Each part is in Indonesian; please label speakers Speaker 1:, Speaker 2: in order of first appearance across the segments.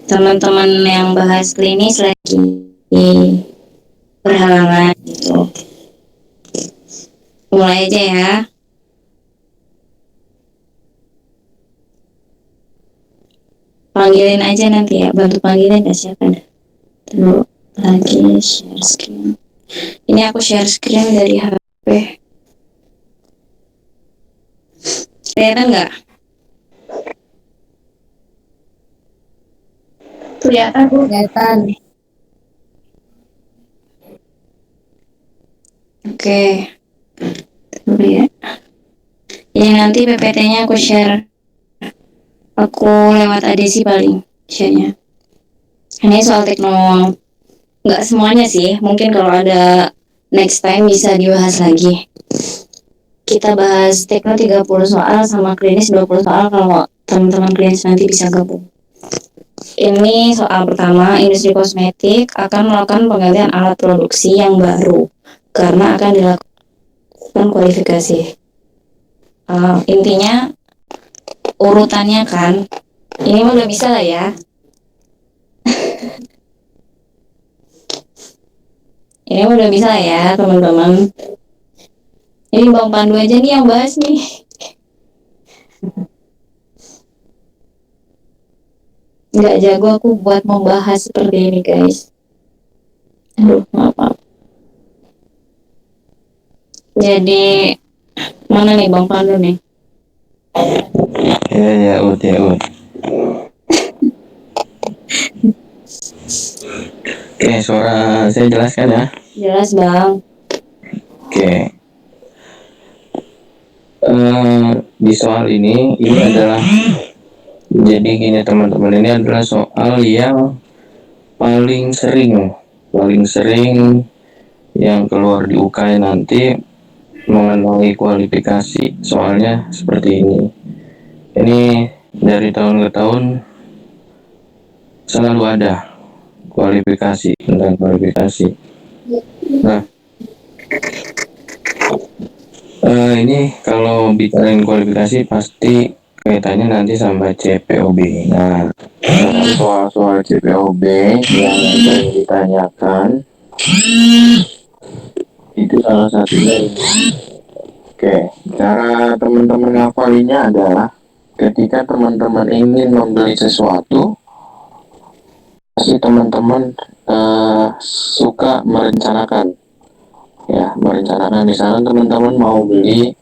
Speaker 1: teman-teman yang bahas klinis lagi berhalangan gitu. Mulai aja ya. Panggilin aja nanti ya, bantu panggilin ya siapa ada. Dulu lagi share screen. Ini aku share screen dari HP. Kelihatan nggak? Kelihatan. Kelihatan. Oke. Tunggu ya. Ini nanti PPT-nya aku share. Aku lewat adesi paling share-nya. Ini soal tekno, nggak semuanya sih. Mungkin kalau ada next time bisa dibahas lagi. Kita bahas tekno 30 soal sama klinis 20 soal kalau teman-teman klinis nanti bisa gabung. Ini soal pertama, industri kosmetik akan melakukan penggantian alat produksi yang baru karena akan dilakukan kualifikasi. Intinya urutannya kan, ini udah bisa lah ya. Ini udah bisa lah ya teman-teman. Ini Bang Pandu aja nih yang bahas nih. Nggak jago aku buat membahas seperti ini guys. Aduh, maaf. Jadi mana nih Bang Pandu nih?
Speaker 2: Ya Ut. Oke, suara saya jelas kan ya?
Speaker 1: Jelas Bang.
Speaker 2: Oke. Di soal ini adalah jadi gini teman-teman, ini adalah soal yang paling sering yang keluar di UKM nanti mengenai kualifikasi. Soalnya seperti ini. Ini dari tahun ke tahun selalu ada kualifikasi tentang kualifikasi. Nah, ini kalau bicarain kualifikasi pasti kaitannya nanti sama CPOB. Nah, soal-soal CPOB yang sering ditanyakan itu salah satunya ini. Oke, cara teman-teman ngafalinya adalah ketika teman-teman ingin membeli sesuatu, pasti teman-teman suka merencanakan. Ya, merencanakan misalnya teman-teman mau beli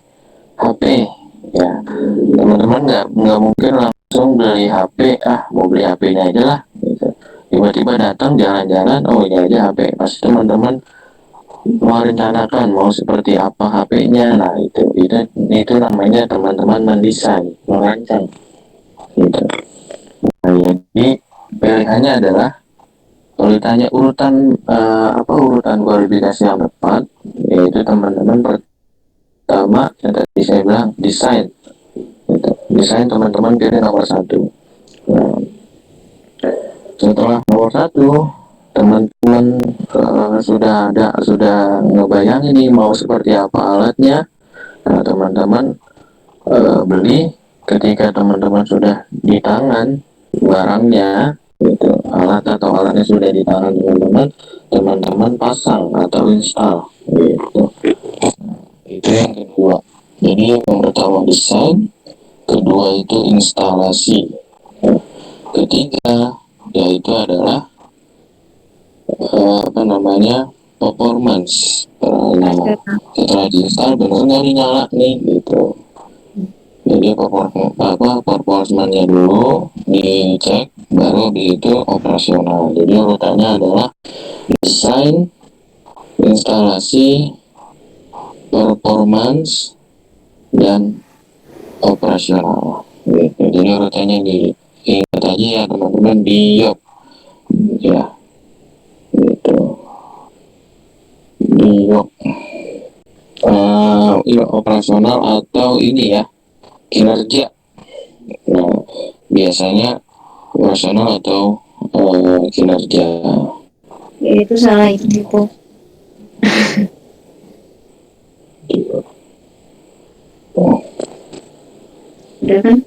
Speaker 2: HP, ya teman-teman nggak mungkin langsung beli HP, mau beli HP-nya aja lah gitu. Tiba-tiba datang jalan-jalan, oh ini aja HP. Pasti teman-teman merencanakan mau seperti apa HP-nya. Nah itu namanya teman-teman mendesain, merancang gitu. Nah, jadi pilihannya adalah kalau ditanya urutan kualifikasi yang tepat, yaitu teman-teman pertama yang tadi saya bilang desain. Desain teman-teman pilih nomor 1. Nah, setelah nomor 1, teman-teman sudah ngebayangin nih mau seperti apa alatnya. Nah, teman-teman beli. Ketika teman-teman sudah di tangan barangnya, itu alatnya sudah di tangan teman-teman pasang atau install gitu. Itu yang kedua. Jadi yang pertama desain, kedua itu instalasi, ketiga yaitu adalah performance. Setelah diinstal benar nggak dinyala nih gitu. Jadi performance-nya dulu dicek, baru itu operasional. Jadi urutannya adalah desain, instalasi, performance, dan operasional. Gitu. Jadi urutannya diingat aja ya teman-teman, BIOP ya gitu. BIOP operasional atau ini ya kinerja. Nah, biasanya operasional atau kinerja.
Speaker 1: Ya, itu salah itu. Udah kan?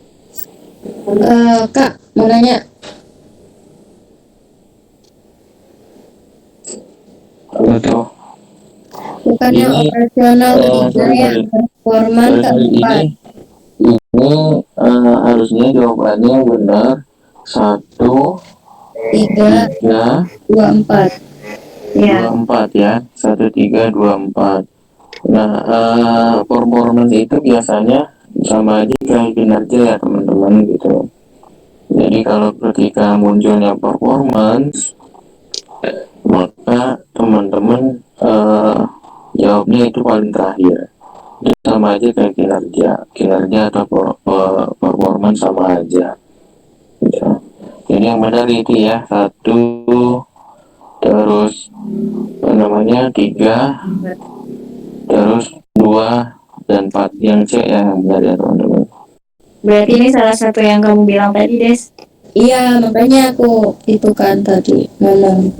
Speaker 1: Kak, mau nanya.
Speaker 3: bukannya
Speaker 2: ini
Speaker 3: operasional 3
Speaker 2: sorry
Speaker 3: ya,
Speaker 2: sorry
Speaker 3: performan
Speaker 2: sorry sorry ini
Speaker 3: 4.
Speaker 2: harusnya jawabannya yang benar 1,
Speaker 3: 3,
Speaker 2: 3,
Speaker 3: 2, 4.
Speaker 2: 2,
Speaker 1: Ya,
Speaker 2: 4 ya. 1, 3, 2, 4. Nah, performance itu biasanya sama aja kayak kinerja ya teman-teman gitu. Jadi kalau ketika munculnya performance, maka teman-teman jawabnya itu paling terakhir. Itu sama aja kayak kinerja atau performance sama aja. Gitu. Jadi yang benar itu ya 1, terus apa namanya 3, terus 2 dan 4 yang C ya yang benar ya teman-teman.
Speaker 1: berarti ini salah satu yang kamu bilang tadi, Des.
Speaker 3: Iya, makanya aku itu kan tadi ngomong.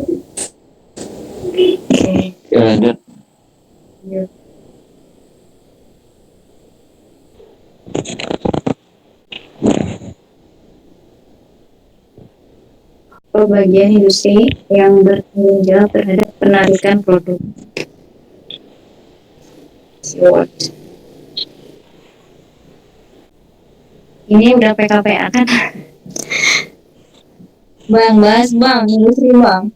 Speaker 1: Oke.
Speaker 2: Ya, lanjut.
Speaker 1: Bagian industri yang bertanggung jawab terhadap penarikan produk. Keyword. Ini udah PKPA kan? Bang, bahas bang, industri bang.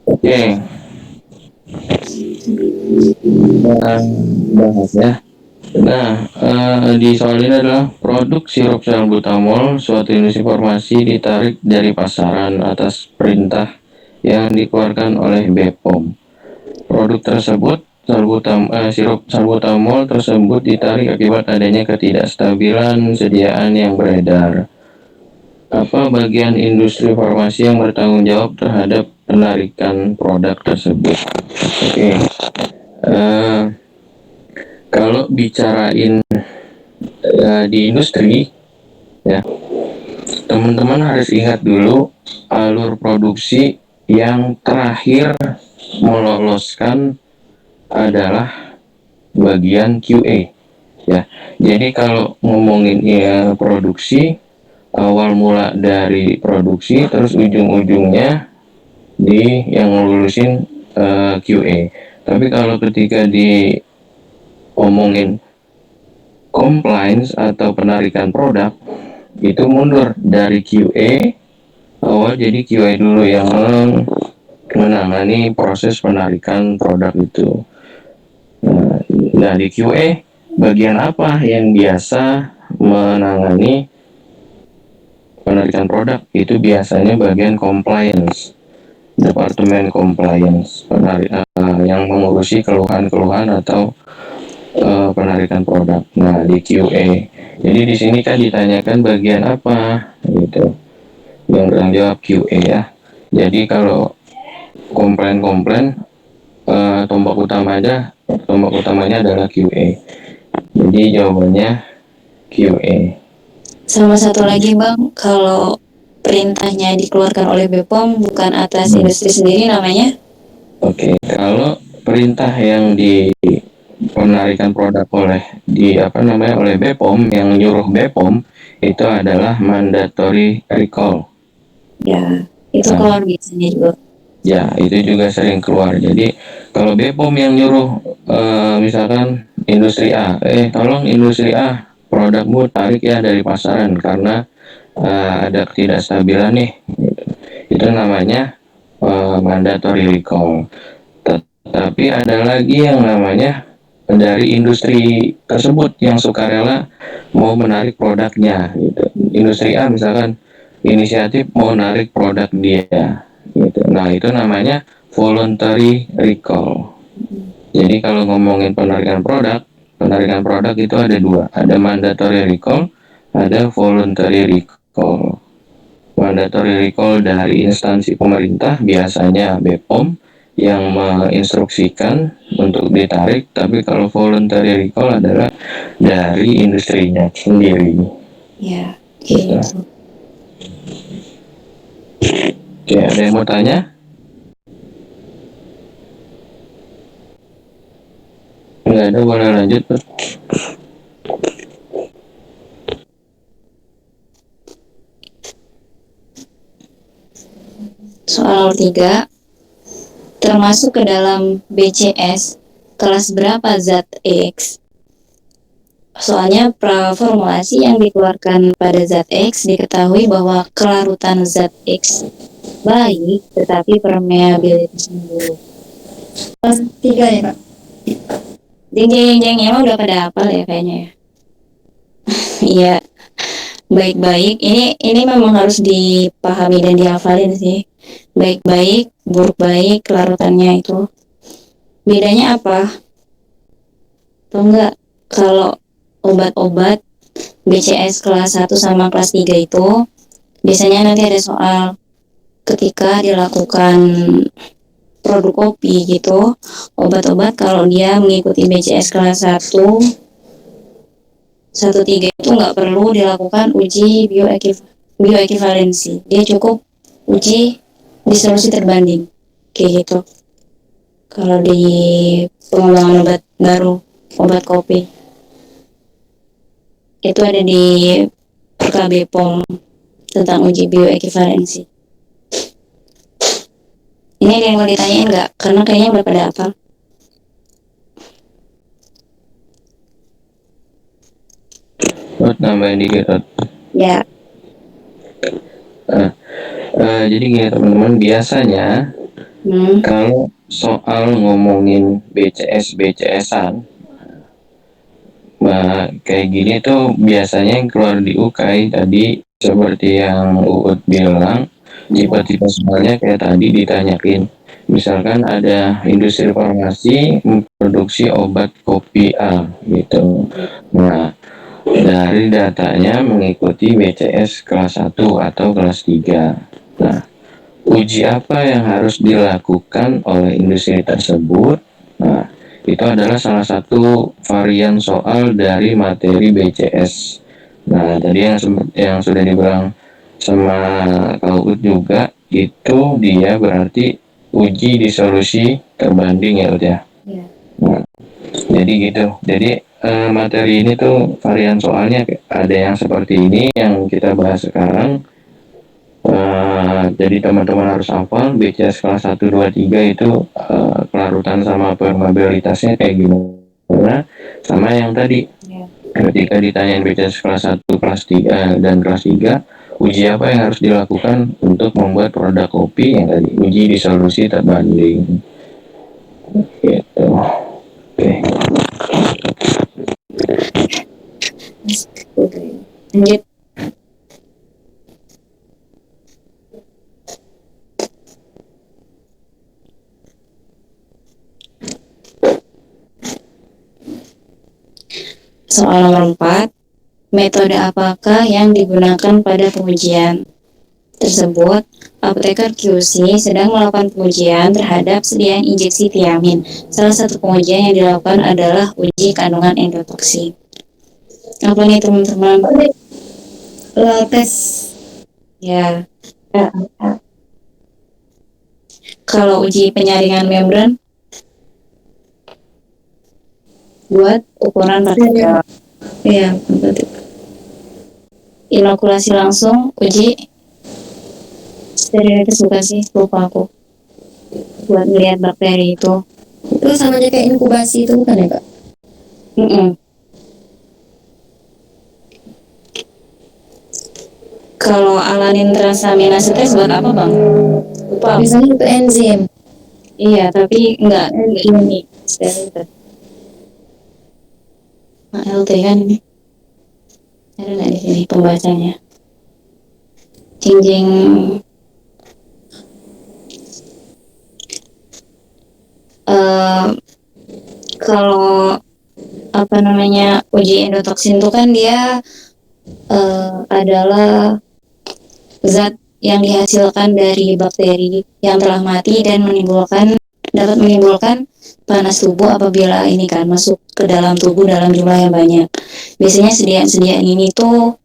Speaker 2: Oke, bahas ya. Nah, di soal ini adalah produk sirup salbutamol suatu industri farmasi ditarik dari pasaran atas perintah yang dikeluarkan oleh BPOM. Produk tersebut sirup salbutamol tersebut ditarik akibat adanya ketidakstabilan sediaan yang beredar. Apa bagian industri farmasi yang bertanggung jawab terhadap penarikan produk tersebut? Oke, kalau bicarain di industri ya, teman-teman harus ingat dulu alur produksi yang terakhir meloloskan adalah bagian QA ya. Jadi kalau ngomongin ya produksi, awal mula dari produksi terus ujung-ujungnya di yang lulusin QA. Tapi kalau ketika diomongin compliance atau penarikan produk itu mundur dari QA awal, jadi QA dulu yang menangani proses penarikan produk itu. Nah, di QA bagian apa yang biasa menangani penarikan produk? Itu biasanya bagian compliance, departemen compliance, yang mengurusi keluhan-keluhan atau penarikan produk. Nah, di QA. Jadi di sini kan ditanyakan bagian apa gitu. Yang bertanggung jawab QA ya. Jadi kalau komplain tombak utamanya adalah QA. Jadi jawabannya QA.
Speaker 1: Sama satu lagi bang, kalau perintahnya dikeluarkan oleh BPOM bukan atas industri sendiri namanya?
Speaker 2: Oke, kalau perintah yang di penarikan produk oleh BPOM, yang nyuruh BPOM itu adalah mandatory recall.
Speaker 1: Ya, itu
Speaker 2: Nah,
Speaker 1: keluar biasanya juga.
Speaker 2: ya, itu juga sering keluar. Jadi kalau BPOM yang nyuruh misalkan industri A, tolong industri A produkmu tarik ya dari pasaran karena ada ketidakstabilan nih. Itu namanya mandatory recall. Tetapi ada lagi yang namanya dari industri tersebut yang sukarela mau menarik produknya gitu. Industri A misalkan inisiatif mau narik produk dia gitu. Nah, itu namanya voluntary recall. Jadi kalau ngomongin penarikan produk itu ada dua, ada mandatory recall, ada voluntary recall. Mandatory recall dari instansi pemerintah, biasanya BPOM yang menginstruksikan untuk ditarik, tapi kalau voluntary recall adalah dari industrinya sendiri.
Speaker 1: Ya,
Speaker 2: Gitu.
Speaker 1: gitu.
Speaker 2: Oke, ada yang mau tanya? Nggak ada, boleh lanjut.
Speaker 1: Soal 3, termasuk ke dalam BCS kelas berapa zat X. Soalnya formulasi yang dikeluarkan pada zat X diketahui bahwa kelarutan zat X baik, tetapi permeabilitasnya buruk.
Speaker 3: Kelas 3 ya Kak?
Speaker 1: Jeng-jeng emang udah pada hafal ya kayaknya ya. Iya, baik-baik. Ini memang harus dipahami dan dihafalin sih. Baik-baik, buruk baik, kelarutannya itu. Bedanya apa? Atau enggak? Kalau obat-obat BCS kelas 1 sama kelas 3 itu biasanya nanti ada soal ketika dilakukan produk kopi gitu, obat-obat kalau dia mengikuti BCS kelas 1 1-3 itu nggak perlu dilakukan uji bioekivalensi. Dia cukup uji disolusi terbanding kayak gitu. Kalau di pengembangan obat baru, obat kopi itu ada di PKB POM tentang uji bioekivalensi. Ini ada yang mau ditanyain nggak? Karena kayaknya udah pada hafal.
Speaker 2: Nambahin dikit.
Speaker 1: Ya.
Speaker 2: Jadi gini teman-teman, biasanya kalau soal ngomongin BCS-BCS-an, kayak gini tuh biasanya yang keluar di UKAI tadi seperti yang Uut bilang, tipe-tipe soalnya kayak tadi ditanyakin. Misalkan ada industri farmasi memproduksi obat kopi A gitu. Nah, dari datanya mengikuti BCS kelas 1 atau kelas 3. Nah, uji apa yang harus dilakukan oleh industri tersebut? Nah, itu adalah salah satu varian soal dari materi BCS. Nah, tadi yang sudah dibilang sama Kak Ut juga, itu dia berarti uji disolusi terbanding ya udah. Nah, jadi gitu. Jadi materi ini tuh varian soalnya ada yang seperti ini yang kita bahas sekarang. Jadi teman-teman harus hafal BCS kelas 1, 2, 3 itu kelarutan sama permeabilitasnya kayak gimana, sama yang tadi ketika ditanyain BCS kelas 1, kelas 3 dan kelas 3, uji apa yang harus dilakukan untuk membuat produk kopi yang tadi uji disolusi terbanding gitu. Oke.
Speaker 1: Lanjut. Soal nomor 4, metode apakah yang digunakan pada pengujian tersebut? Apoteker QC sedang melakukan pengujian terhadap sediaan injeksi tiamin. Salah satu pengujian yang dilakukan adalah uji kandungan endotoksin. Apa nih teman-teman?
Speaker 3: Tes.
Speaker 1: Ya. Kalau uji penyaringan membran buat ukuran partikel.
Speaker 3: Iya, betul.
Speaker 1: Inokulasi langsung, uji sterilitas bukan sih? Lupa aku. Buat melihat bakteri itu.
Speaker 3: Itu sama aja kayak inkubasi itu bukan ya Kak?
Speaker 1: Kalau alanin transaminase tes buat apa bang? Lupa.
Speaker 3: Misalnya itu enzim.
Speaker 1: Iya, tapi enggak ini sterilitas. LT kan ini. Ada nggak di sini pembacanya? Jing. Kalau apa namanya uji endotoksin itu kan dia adalah zat yang dihasilkan dari bakteri yang telah mati dan dapat menimbulkan panas tubuh apabila ini kan masuk ke dalam tubuh dalam jumlah yang banyak. Biasanya sediaan ini tuh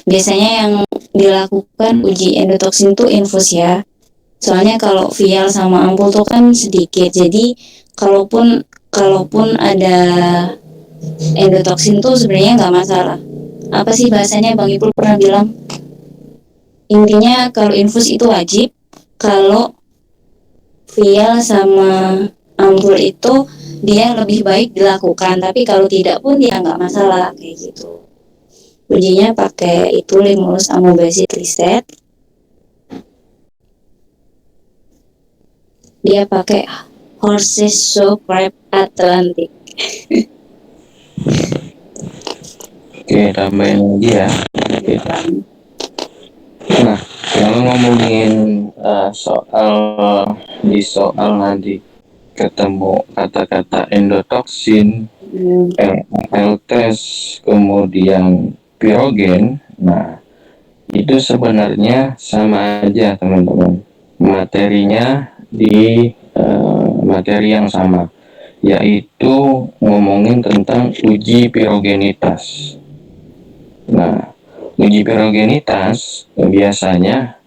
Speaker 1: biasanya yang dilakukan uji endotoksin tuh infus ya. Soalnya kalau vial sama ampul tuh kan sedikit. Jadi kalaupun ada endotoksin tuh sebenarnya nggak masalah. Apa sih bahasanya Bang Ipul pernah bilang? Intinya kalau infus itu wajib, kalau vial sama ampul itu dia lebih baik dilakukan, tapi kalau tidak pun dia nggak masalah kayak gitu. Ujinya pakai itu Limulus Amobasid Liset. Dia pakai Horses Show Prep Atlantic.
Speaker 2: Oke, tambahin lagi ya. Nah, kalau ngomongin soal nanti ketemu kata-kata endotoksin, LAL test, kemudian pirogen, nah itu sebenarnya sama aja teman-teman. Materinya di materi yang sama, yaitu ngomongin tentang uji pirogenitas. Nah, uji pirogenitas biasanya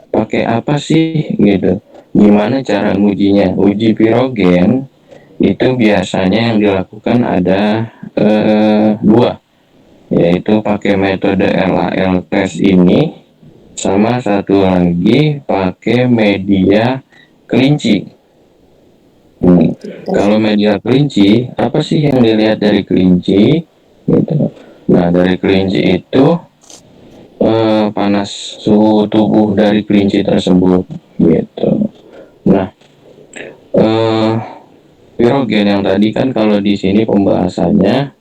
Speaker 2: pakai apa sih gitu? Gimana cara ngujinya? Uji pirogen itu biasanya yang dilakukan ada dua, yaitu pakai metode LAL test ini, sama satu lagi pakai media kelinci. Kalau media kelinci, apa sih yang dilihat dari kelinci? Gitu. Nah, dari kelinci itu panas suhu tubuh dari kelinci tersebut. Gitu. Nah, pirogen yang tadi kan kalau di sini pembahasannya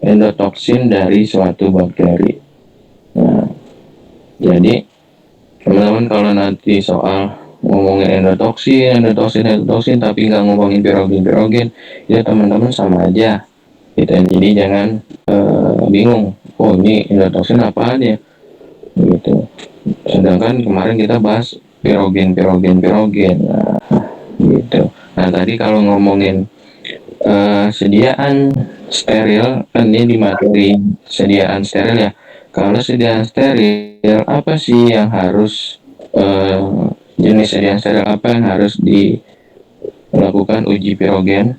Speaker 2: endotoksin dari suatu bakteri. Nah, jadi teman-teman kalau nanti soal ngomongin endotoksin tapi nggak ngomongin pirogen, ya teman-teman sama aja gitu. Jadi jangan bingung, oh ini endotoksin apaan ya gitu. Sedangkan kemarin kita bahas pirogen. Nah, gitu. Nah, tadi kalau ngomongin sediaan steril, kan ini di materi sediaan steril ya. Kalau sediaan steril, apa sih yang harus jenis sediaan steril apa yang harus dilakukan uji pirogen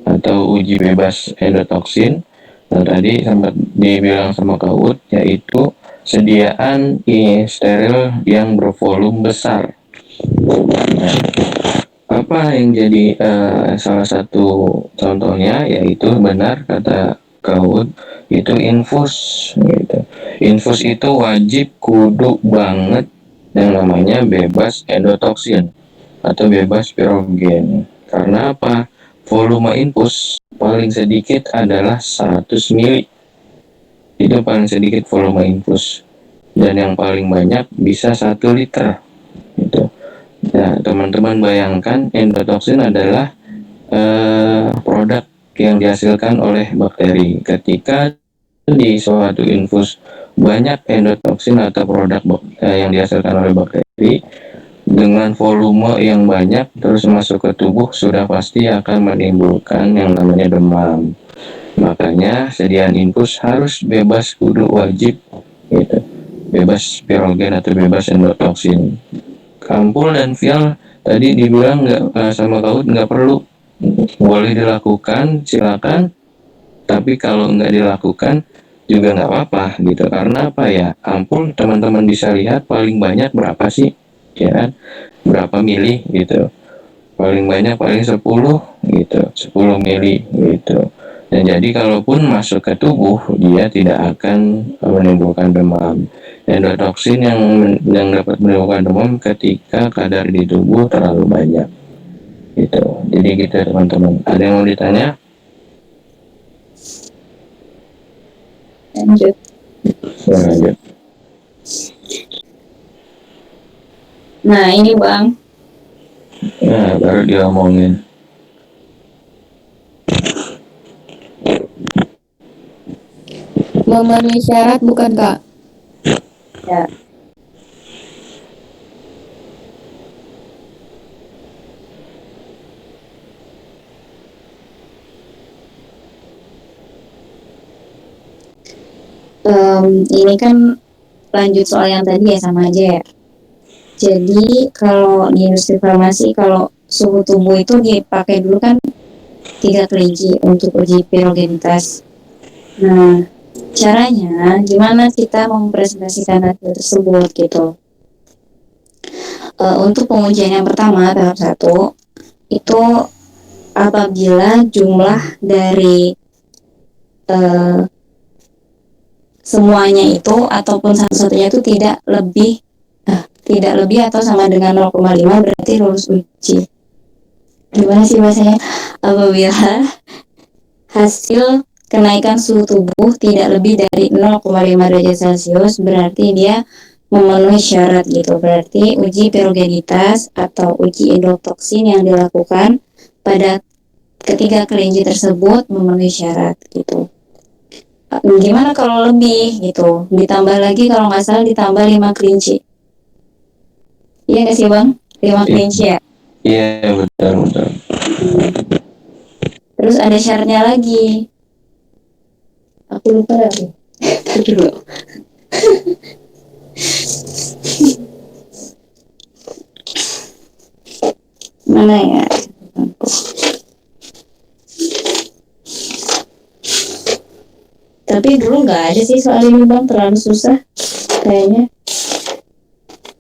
Speaker 2: atau uji bebas endotoksin? Nah, tadi sempat dibilang sama Kak Ud, yaitu sediaan steril yang bervolume besar. Nah, apa yang jadi salah satu contohnya, yaitu benar kata Kak, itu infus gitu. Infus itu wajib kudu banget yang namanya bebas endotoksin atau bebas pirogen. Karena apa? Volume infus paling sedikit adalah 100 mili. Itu paling sedikit volume infus. Dan yang paling banyak bisa 1 liter gitu. Nah, teman-teman bayangkan endotoksin adalah produk yang dihasilkan oleh bakteri. Ketika di suatu infus banyak endotoksin atau produk yang dihasilkan oleh bakteri dengan volume yang banyak terus masuk ke tubuh, sudah pasti akan menimbulkan yang namanya demam. Makanya sediaan infus harus bebas, kudu wajib gitu. Bebas pirogen atau bebas endotoksin. Ampul dan vial tadi dibilang nggak sama Kaut nggak perlu, boleh dilakukan silakan, tapi kalau nggak dilakukan juga nggak apa-apa gitu. Karena apa ya, ampul teman-teman bisa lihat paling banyak berapa sih ya kan, berapa mili gitu, paling banyak paling 10 gitu, 10 mili gitu. Dan jadi kalaupun masuk ke tubuh dia tidak akan menimbulkan demam. Endotoksin yang dapat menimbulkan demam ketika kadar di tubuh terlalu banyak gitu. Jadi gitu teman-teman. Ada yang mau ditanya?
Speaker 1: Lanjut.
Speaker 2: Lanjut.
Speaker 1: Nah ini Bang,
Speaker 2: Nah, baru diomongin.
Speaker 3: Memenuhi syarat bukan Kak?
Speaker 1: ya ini kan lanjut soal yang tadi ya, sama aja ya. Jadi kalau di industri farmasi, kalau suhu tubuh itu dipakai dulu kan 3 kelinci untuk uji pirogenitas. Nah, caranya gimana kita mempresentasikan hasil tersebut gitu. Untuk pengujian yang pertama tahap 1, itu apabila jumlah dari semuanya itu ataupun satu-satunya itu tidak lebih atau sama dengan 0,5 berarti lulus uji. Gimana sih bahasanya? Apabila hasil kenaikan suhu tubuh tidak lebih dari 0,5 derajat Celcius berarti dia memenuhi syarat gitu. Berarti uji pirogenitas atau uji endotoksin yang dilakukan pada ketiga kelinci tersebut memenuhi syarat gitu. Gimana kalau lebih gitu? Ditambah lagi kalau nggak salah ditambah 5 kelinci. Iya nggak sih Bang? 5 kelinci ya?
Speaker 2: Iya, betul.
Speaker 1: Terus ada syaratnya lagi. Aku lupa lagi. Dulu. Mana ya? Tapi dulu nggak ada sih soal ini Bang, terlalu susah kayaknya.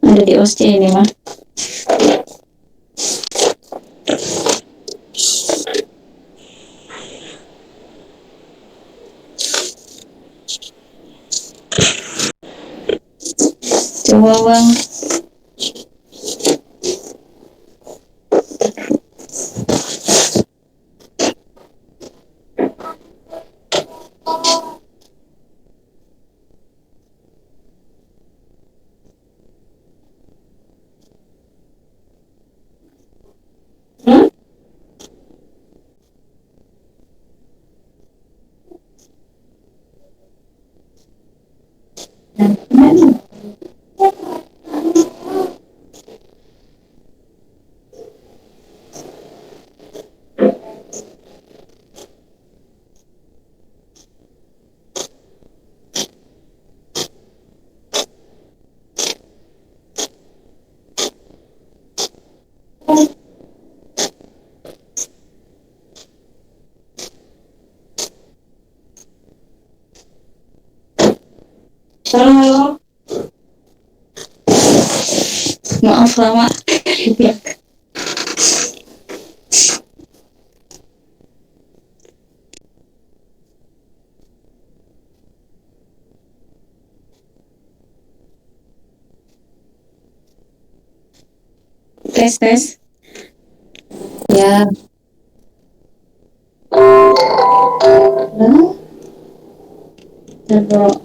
Speaker 1: Ada di OSC ini mah. Coba Bang. Halo. Maaf lama. Tes. Ya. Terus.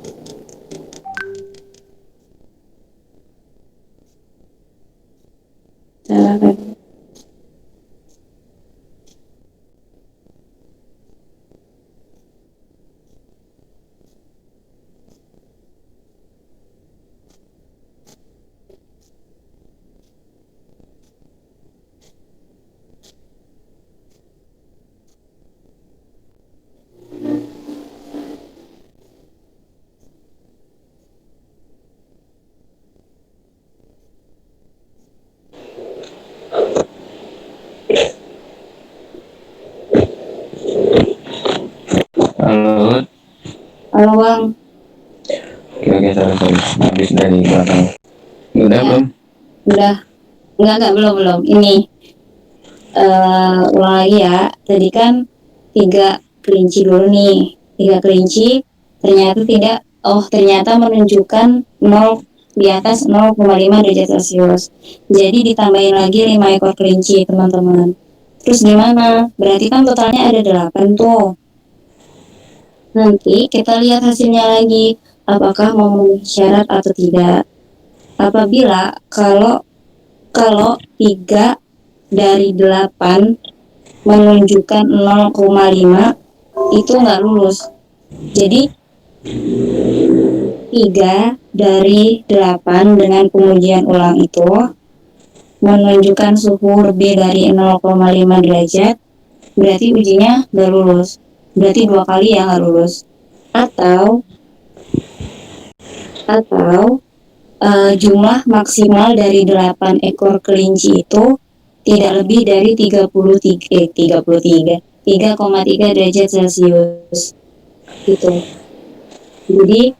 Speaker 2: Halo.
Speaker 1: Halo Bang.
Speaker 2: Oke, sorry. Habis dari belakang. Udah belum?
Speaker 1: Udah. Enggak, belum. Ini ulang lagi ya. Tadi kan 3 kelinci dulu nih. 3 kelinci ternyata menunjukkan 0 di atas 0,5 derajat Celcius. Jadi ditambahin lagi 5 ekor kelinci, teman-teman. Terus gimana? Berarti kan totalnya ada 8 tuh. Nanti kita lihat hasilnya lagi, apakah memenuhi syarat atau tidak. Apabila kalau 3 dari 8 menunjukkan 0,5 itu nggak lulus. Jadi 3 dari 8 dengan pengujian ulang itu menunjukkan suhu lebih dari 0,5 derajat, berarti ujinya nggak lulus. Berarti 2 kali ya nggak lulus. Atau jumlah maksimal dari 8 ekor kelinci itu tidak lebih dari 3,3 derajat Celcius gitu. Jadi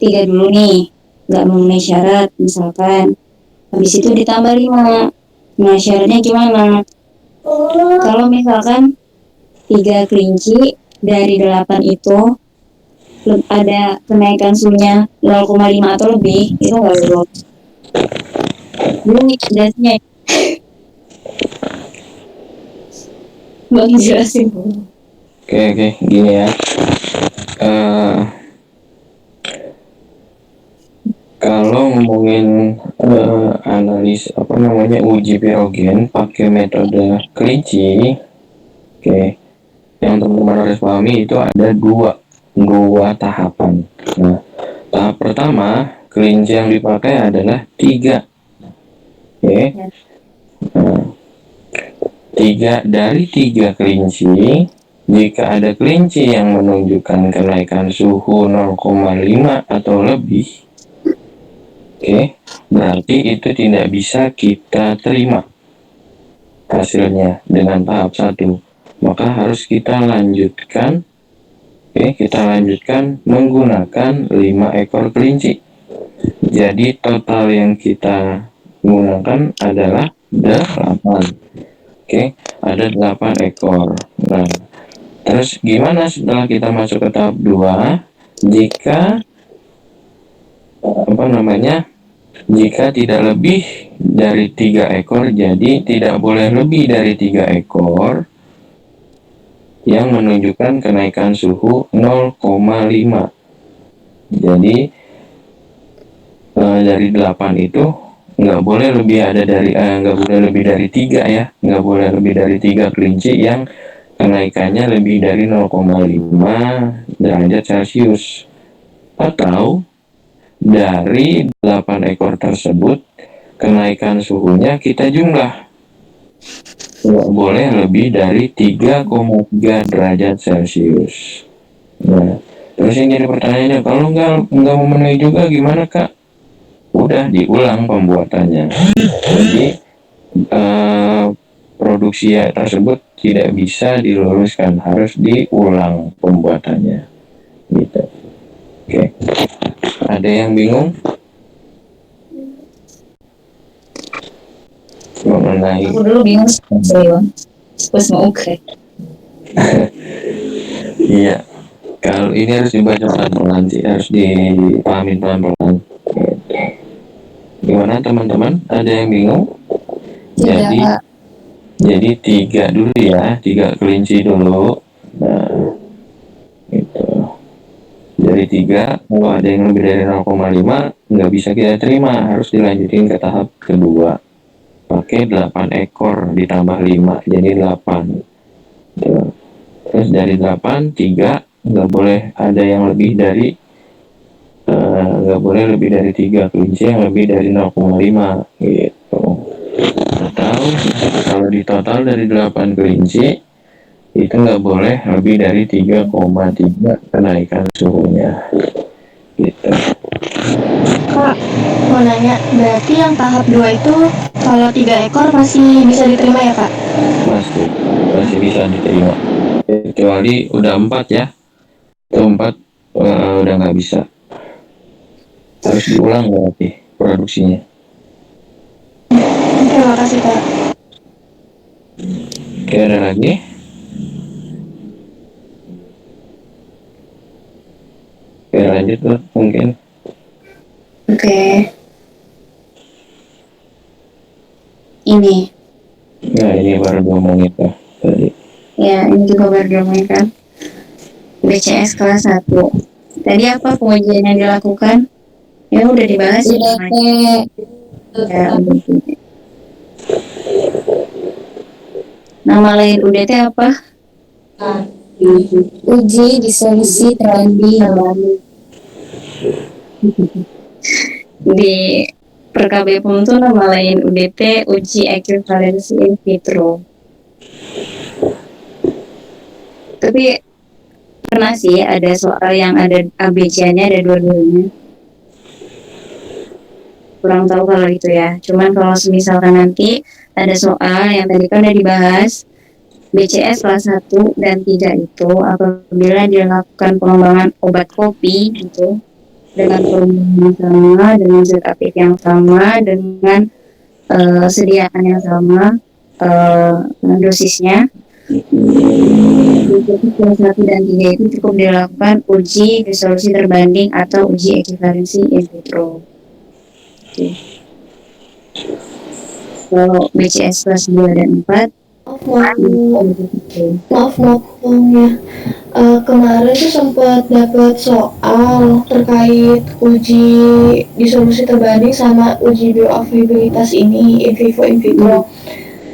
Speaker 1: 3 dulu nih nggak memenuhi syarat misalkan, habis itu ditambah 5. Nah syaratnya gimana? Kalau misalkan 3 kelinci dari 8 itu ada kenaikan suhunya 0,5 atau lebih, itu nggak lulus. Belum dasarnya Bang jelasin.
Speaker 2: Oke, gini ya. Kalau ngomongin analis uji pirogen pakai metode kelinci, oke, yang teman-teman harus pahami itu ada dua tahapan. Nah, tahap pertama kelinci yang dipakai adalah 3, oke. Nah, 3 dari 3 kelinci, jika ada kelinci yang menunjukkan kenaikan suhu 0,5 atau lebih, oke, berarti itu tidak bisa kita terima hasilnya dengan tahap 1. Maka harus kita lanjutkan, kita lanjutkan menggunakan 5 ekor kelinci. Jadi total yang kita gunakan adalah 8. Ada 8 ekor. Nah, terus gimana setelah kita masuk ke tahap 2? Jika tidak lebih dari 3 ekor, jadi tidak boleh lebih dari 3 ekor yang menunjukkan kenaikan suhu 0,5. Jadi dari 8 itu nggak boleh lebih lebih dari 3 ya, nggak boleh lebih dari 3 kelinci yang kenaikannya lebih dari 0,5 derajat Celcius, atau dari 8 ekor tersebut kenaikan suhunya kita jumlah, nggak boleh lebih dari 3,3 derajat Celcius. Nah, terus yang jadi pertanyaannya, kalau nggak memenuhi juga gimana Kak? Udah diulang pembuatannya. Jadi produksi tersebut tidak bisa diluluskan, harus diulang pembuatannya. Gitu. Oke. Ada yang bingung mengenai?
Speaker 1: Aku dulu bingung pas mau
Speaker 2: Iya. Kalau ini harus dibaca pelan-pelan sih, harus dipahami pelan-pelan. Gimana teman-teman? Ada yang bingung? Jadi 3 dulu ya, 3 kelinci dulu. Nah, itu. Dari 3, kalau ada yang lebih dari 0,5 nggak bisa kita terima, harus dilanjutin ke tahap kedua. Pakai 8 ekor ditambah 5 jadi 8. Terus dari 8, 3 nggak boleh ada yang lebih dari nggak boleh lebih dari 3 kelinci yang lebih dari 0,5 gitu. Atau kalau di total dari 8 kelinci itu nggak boleh lebih dari 3,3 kenaikan suhunya gitu.
Speaker 3: Kak, mau nanya, berarti yang tahap 2 itu kalau 3 ekor masih bisa diterima ya Kak?
Speaker 2: Masih bisa diterima, kecuali udah 4 ya. Itu 4 udah nggak bisa, harus diulang berarti produksinya.
Speaker 3: Terima kasih Kak.
Speaker 2: Oke, ada lagi? Oke, lanjut tuh mungkin.
Speaker 1: Oke. Ini.
Speaker 2: Nah, ini baru ngomongin ya tadi.
Speaker 1: Ya, ini juga baru diomongin kan. BCS kelas 1. Tadi apa pengujian yang dilakukan? Ya udah dibahas ya. Ya, nama lain UDT apa?
Speaker 3: Uji dissolusi terlebih
Speaker 1: Di PerKBPOM itu nama lain UDT uji ekuivalensi in vitro. Tapi pernah sih ada soal yang ada ABC-nya, ada dua-duanya. Kurang tahu kalau itu ya. Cuman kalau misalkan nanti ada soal yang tadi kan udah dibahas, BCS kelas 1 dan 3 itu apabila dilakukan pengembangan obat kopi gitu dengan formula yang sama, dengan zat aktif yang sama, dengan sediaan yang sama, dosisnya. Di dosis kelas 1 dan 3 itu cukup dilakukan uji disolusi terbanding atau uji ekivalensi in vitro. Oke. Kalau BCS kelas 2 dan 4
Speaker 3: maaf ya. Kemarin tuh sempat dapat soal terkait uji disolusi terbanding sama uji bioavailabilitas ini in vivo in vitro.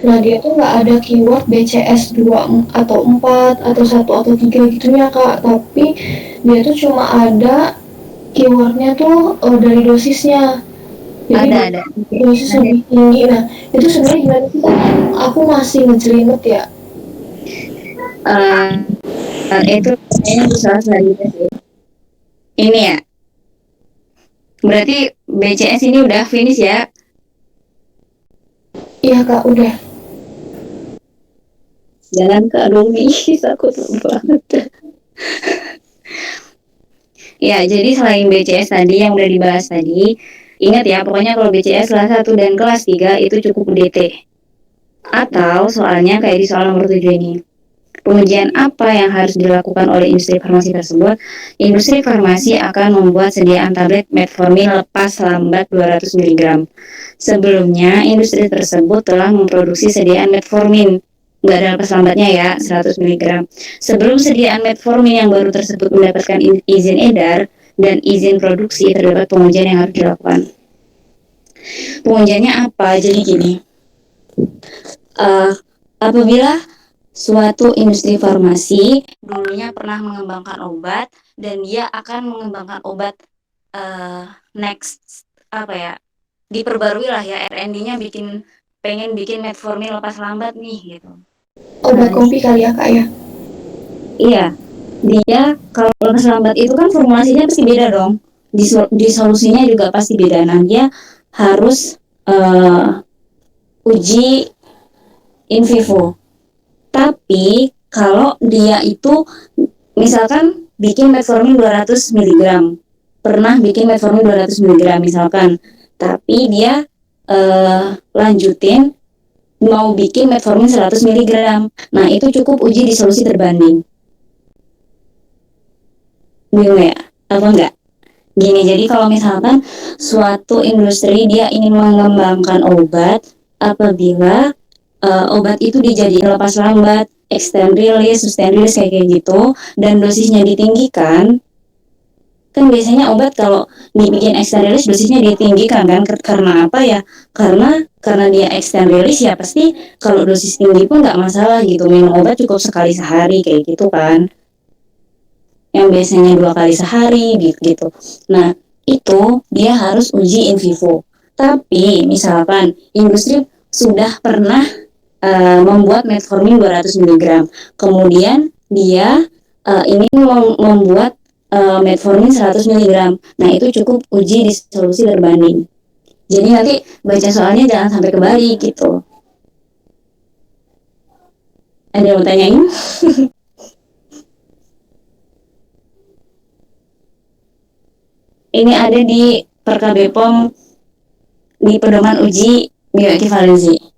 Speaker 3: Nah dia tuh nggak ada keyword BCS 2 atau 4 atau 1 atau 3 gitu ya kak, tapi dia tuh cuma ada keywordnya tuh dari dosisnya. Jadi
Speaker 1: ada
Speaker 3: dosis lebih tinggi. Nah itu sebenarnya gimana sih kak? Aku masih ngejelimet ya.
Speaker 1: itu kayaknya bisa selanjutnya sih. Ini ya, berarti BCS ini udah finish ya?
Speaker 3: Iya kak, udah.
Speaker 1: Jangan ke alumni, takut banget. Ya, jadi selain BCS tadi yang udah dibahas tadi, ingat ya, pokoknya kalau BCS kelas 1 dan kelas 3 itu cukup DT. Atau soalnya kayak di soal nomor 7 ini. Pengujian apa yang harus dilakukan oleh industri farmasi tersebut? Industri farmasi akan membuat sediaan tablet metformin lepas lambat 200 mg. Sebelumnya, industri tersebut telah memproduksi sediaan metformin. Nggak ada lepas lambatnya ya, 100 mg. Sebelum sediaan metformin yang baru tersebut mendapatkan izin edar dan izin produksi, terdapat pengujian yang harus dilakukan. Pengujiannya apa? Jadi gini, apabila suatu industri farmasi dulunya pernah mengembangkan obat dan dia akan mengembangkan obat next diperbarui lah ya, R&D-nya pengen bikin metformin lepas lambat nih gitu.
Speaker 3: Obat kopi kali ya kak ya?
Speaker 1: Iya, dia kalau lepas lambat itu kan formulasinya pasti beda dong, disolusinya juga pasti beda. Nah dia harus uji in vivo. Tapi kalau dia itu misalkan bikin metformin 200 mg, pernah bikin metformin 200 mg misalkan, tapi dia lanjutin mau bikin metformin 100 mg. Nah, itu cukup uji disolusi terbanding. Bingung ya? Apa enggak? Gini, jadi kalau misalkan suatu industri dia ingin mengembangkan obat, apabila obat itu dijadikan lepas lambat, extend release, sustain release kayak gitu, dan dosisnya ditinggikan, kan biasanya obat kalau dibikin extend release dosisnya ditinggikan kan, karena apa ya? Karena dia extend release ya pasti kalau dosis tinggi pun nggak masalah gitu, minum obat cukup sekali sehari kayak gitu kan, yang biasanya 2 kali sehari gitu. Nah itu dia harus uji in vivo. Tapi misalkan industri sudah pernah membuat metformin 200 mg. Kemudian dia ingin membuat metformin 100 mg. Nah, itu cukup uji disolusi terbanding. Jadi nanti baca soalnya jangan sampai kebalik gitu. Ada yang mau tanyain? Ini ada di Perkabepom di pedoman uji bioekivalensi.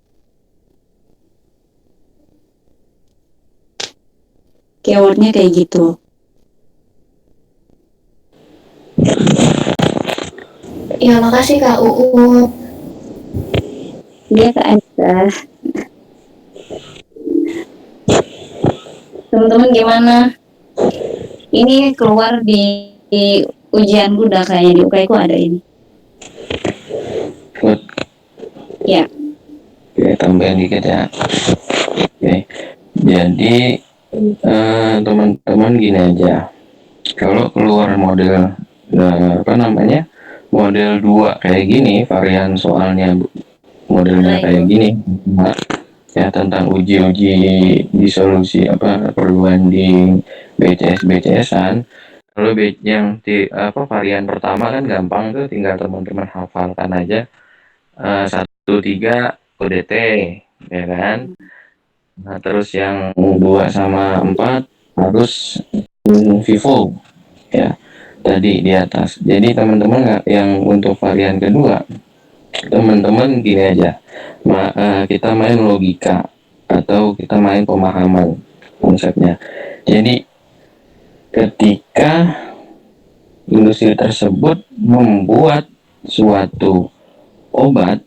Speaker 1: Keywordnya kayak gitu.
Speaker 3: Ya makasih kak Uut.
Speaker 1: Dia Kak Anissa. Teman-teman gimana? Ini keluar di ujian udah kayaknya di UKI ku ada ini.
Speaker 2: Good.
Speaker 1: Ya.
Speaker 2: Oke, tambahin dikit ya. Oke, jadi teman-teman gini aja. Kalau keluar model model 2 kayak gini, varian soalnya modelnya kayak gini, ya tentang uji-uji disolusi perbanding BCS-BCS-an. Kalau yang varian pertama kan gampang tuh, tinggal teman-teman hafalkan aja 1-3 ODT ya kan. Nah terus yang 2 sama 4 harus vivo ya tadi di atas. Jadi teman-teman yang untuk varian kedua teman-teman gini aja, kita main logika atau kita main pemahaman konsepnya. Jadi ketika industri tersebut membuat suatu obat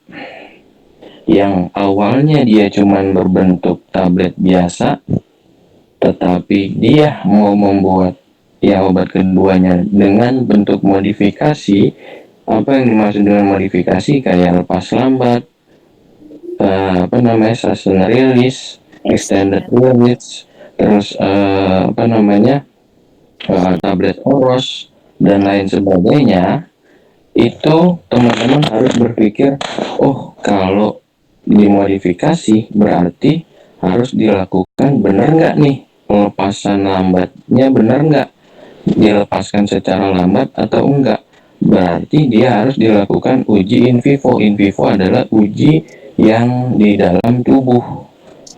Speaker 2: yang awalnya dia cuman berbentuk tablet biasa, tetapi dia mau membuat ya obat keduanya dengan bentuk modifikasi. Apa yang dimaksud dengan modifikasi? Kayak lepas lambat, sudden release, extended release, terus tablet oros dan lain sebagainya. Itu teman-teman harus berpikir, oh kalau dimodifikasi berarti harus dilakukan benar nggak nih, pelepasan lambatnya benar nggak, dilepaskan secara lambat atau enggak. Berarti dia harus dilakukan uji in vivo. In vivo adalah uji yang di dalam tubuh.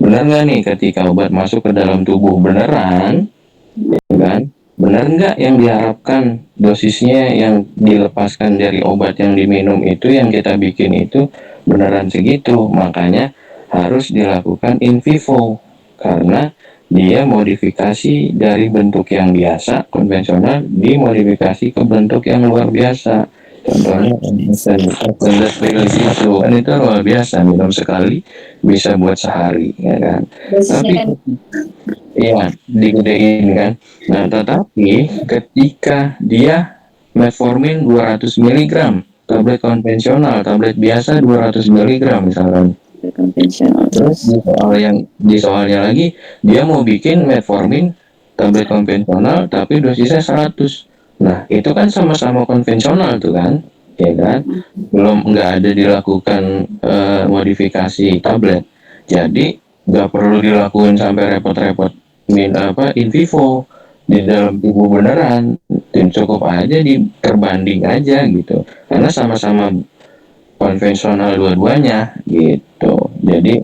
Speaker 2: Benar nggak nih ketika obat masuk ke dalam tubuh beneran, ya kan? Benar nggak yang diharapkan dosisnya yang dilepaskan dari obat yang diminum itu, yang kita bikin itu beneran segitu. Makanya harus dilakukan in vivo karena dia modifikasi dari bentuk yang biasa konvensional dimodifikasi ke bentuk yang luar biasa. Contohnya extended release itu kan, itu luar biasa, minum sekali bisa buat sehari, ya kan. Tapi iya, digedein kan. Nah, tetapi ketika dia metformin 200 mg, tablet konvensional, tablet biasa 200 mg misalkan.
Speaker 1: konvensional.
Speaker 2: Terus di soalnya lagi dia mau bikin metformin tablet konvensional tapi dosisnya 100. Nah, itu kan sama-sama konvensional tuh kan, ya kan? Belum nggak ada dilakukan modifikasi tablet. Jadi nggak perlu dilakukan sampai repot-repot in vivo di dalam tubuh beneran. Dan cukup aja terbanding aja gitu. Karena sama-sama konvensional dua-duanya gitu. Jadi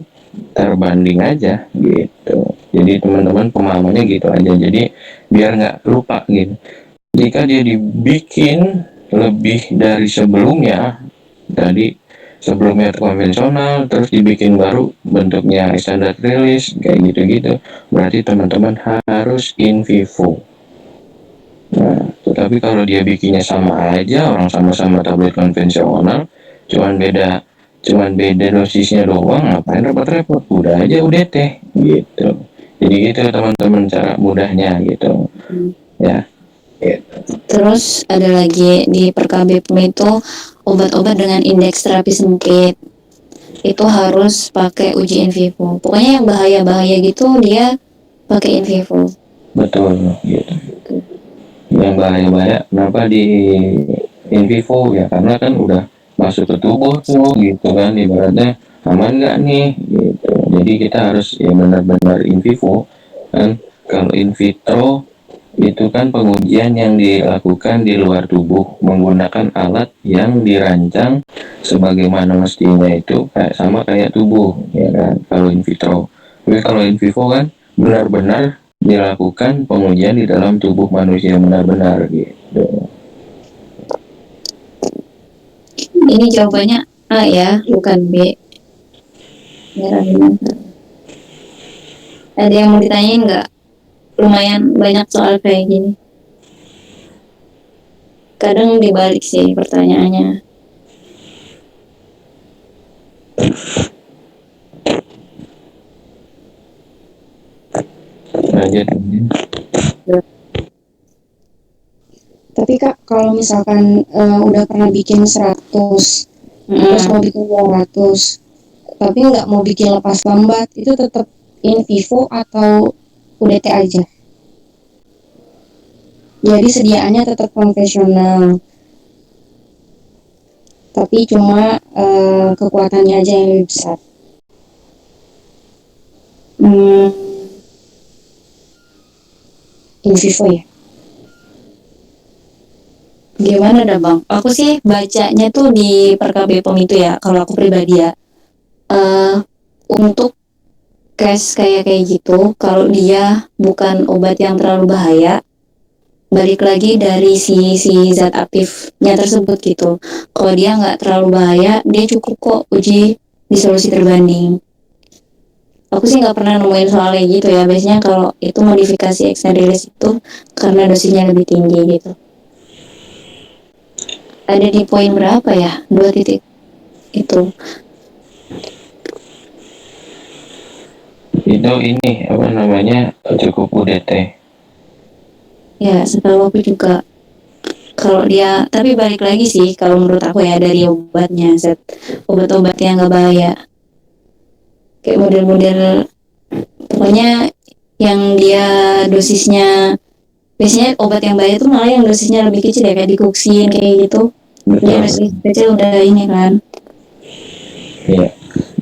Speaker 2: terbanding aja gitu. Jadi teman-teman pemahamannya gitu aja. Jadi biar nggak lupa gitu. Jika dia dibikin lebih dari sebelumnya, tadi sebelumnya konvensional terus dibikin baru bentuknya extended release kayak gitu-gitu, berarti teman-teman harus in vivo. Nah, tetapi kalau dia bikinnya sama aja, orang sama-sama tablet konvensional, cuman beda dosisnya doang, ngapain repot-repot, udah aja UDT gitu. Jadi gitu teman-teman cara mudahnya gitu. Ya.
Speaker 1: Terus ada lagi di Perkabipm itu obat-obat dengan indeks terapi sempit itu harus pakai uji in vivo. Pokoknya yang bahaya-bahaya gitu dia pakai in vivo.
Speaker 2: Betul gitu. Yang bahaya-bahaya kenapa di in vivo ya, karena kan udah masuk ke tubuh tuh gitu kan, ibaratnya aman nggak nih gitu. Jadi kita harus ya benar-benar in vivo kan. Kalau in vitro itu kan pengujian yang dilakukan di luar tubuh menggunakan alat yang dirancang sebagaimana mestinya, itu kayak tubuh ya kan kalau in vitro. Tapi kalau in vivo kan benar-benar dilakukan pengujian di dalam tubuh manusia benar-benar gitu.
Speaker 1: Ini jawabannya A ya, bukan B. Ada yang mau ditanyain nggak? Lumayan banyak soal kayak gini. Kadang dibalik sih pertanyaannya.
Speaker 2: Lanjut.
Speaker 4: Tapi Kak, kalau misalkan udah pernah bikin 100, terus mau bikin 200, tapi nggak mau bikin lepas lambat, itu tetap in vivo atau UDT aja? Jadi sediaannya tetap konvensional, tapi cuma kekuatannya aja yang lebih besar. In vivo ya?
Speaker 1: Gimana dah Bang? Aku sih bacanya tuh di Perkabipm itu ya, kalau aku pribadi ya. Untuk case kayak gitu, kalau dia bukan obat yang terlalu bahaya, balik lagi dari si zat aktifnya tersebut gitu. Kalau dia nggak terlalu bahaya, dia cukup kok uji di solusi terbanding. Aku sih nggak pernah nemuin soalnya gitu ya. Biasanya kalau itu modifikasi extended release itu karena dosisnya lebih tinggi gitu. Ada di poin berapa ya? 2 titik itu.
Speaker 2: Itu ini apa namanya cukup UDT.
Speaker 1: Ya, setahu aku juga. Kalau dia, tapi balik lagi sih kalau menurut aku ya dari obatnya, obat-obat yang nggak bahaya. Kayak model-model, pokoknya yang dia dosisnya, biasanya obat yang bahaya tuh malah yang dosisnya lebih kecil ya, kayak dikuksin kayak gitu. Dia
Speaker 2: Betul.
Speaker 1: dosis kecil udah ini kan.
Speaker 2: Iya.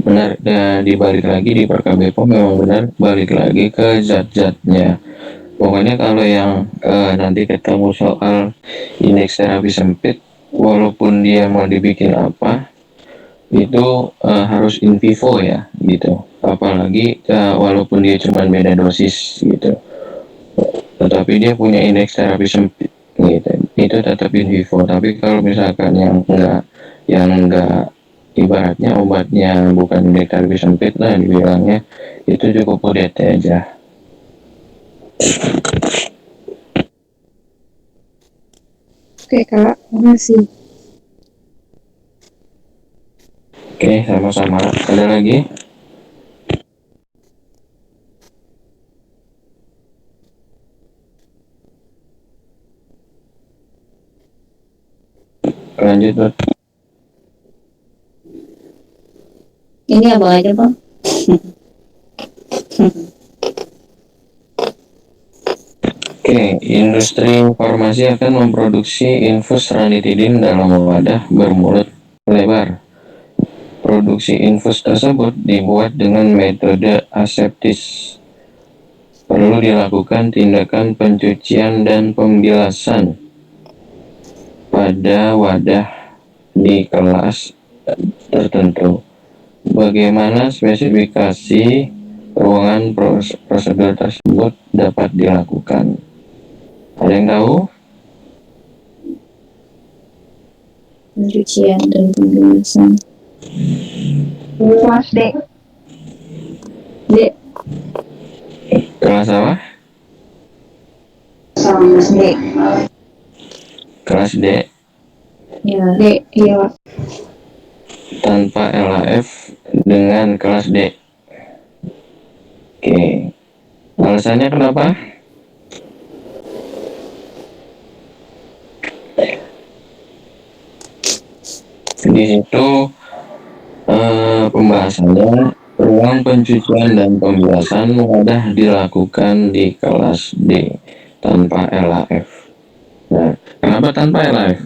Speaker 2: Benar, dibalik lagi di PKBPOM memang benar balik lagi ke zat-zatnya. Pokoknya kalau yang nanti ketemu soal indeks terapi sempit, walaupun dia mau dibikin apa, itu harus in vivo ya gitu. Apalagi walaupun dia cuma beda dosis gitu, tetapi dia punya indeks terapi sempit gitu. Itu tetap in vivo. Tapi kalau misalkan yang enggak ibaratnya obatnya bukan indeks terapi sempit lah dibilangnya, itu cukup UDT aja.
Speaker 4: Oke Kak, makasih.
Speaker 2: Oke, sama-sama. Ada lagi? Lanjut, Bud.
Speaker 1: Ini abang aja bang.
Speaker 2: Oke, industri farmasi akan memproduksi infus ranitidin dalam wadah bermulut lebar. Produksi infus tersebut dibuat dengan metode aseptis. Perlu dilakukan tindakan pencucian dan pembilasan pada wadah di kelas tertentu. Bagaimana spesifikasi ruangan prosedur tersebut dapat dilakukan? Ada yang tahu?
Speaker 1: Pencucian dan pembilasan.
Speaker 4: Kelas D.
Speaker 1: D.
Speaker 2: Kelas apa?
Speaker 4: Sama Mas D.
Speaker 2: Kelas D
Speaker 1: Ya.
Speaker 4: D, iya Pak.
Speaker 2: tanpa LAF dengan kelas D. Oke. Alasannya kenapa? Di situ pembahasannya ruang pencucian dan pembilasan wadah dilakukan di kelas D tanpa LAF. Nah, kenapa tanpa LAF?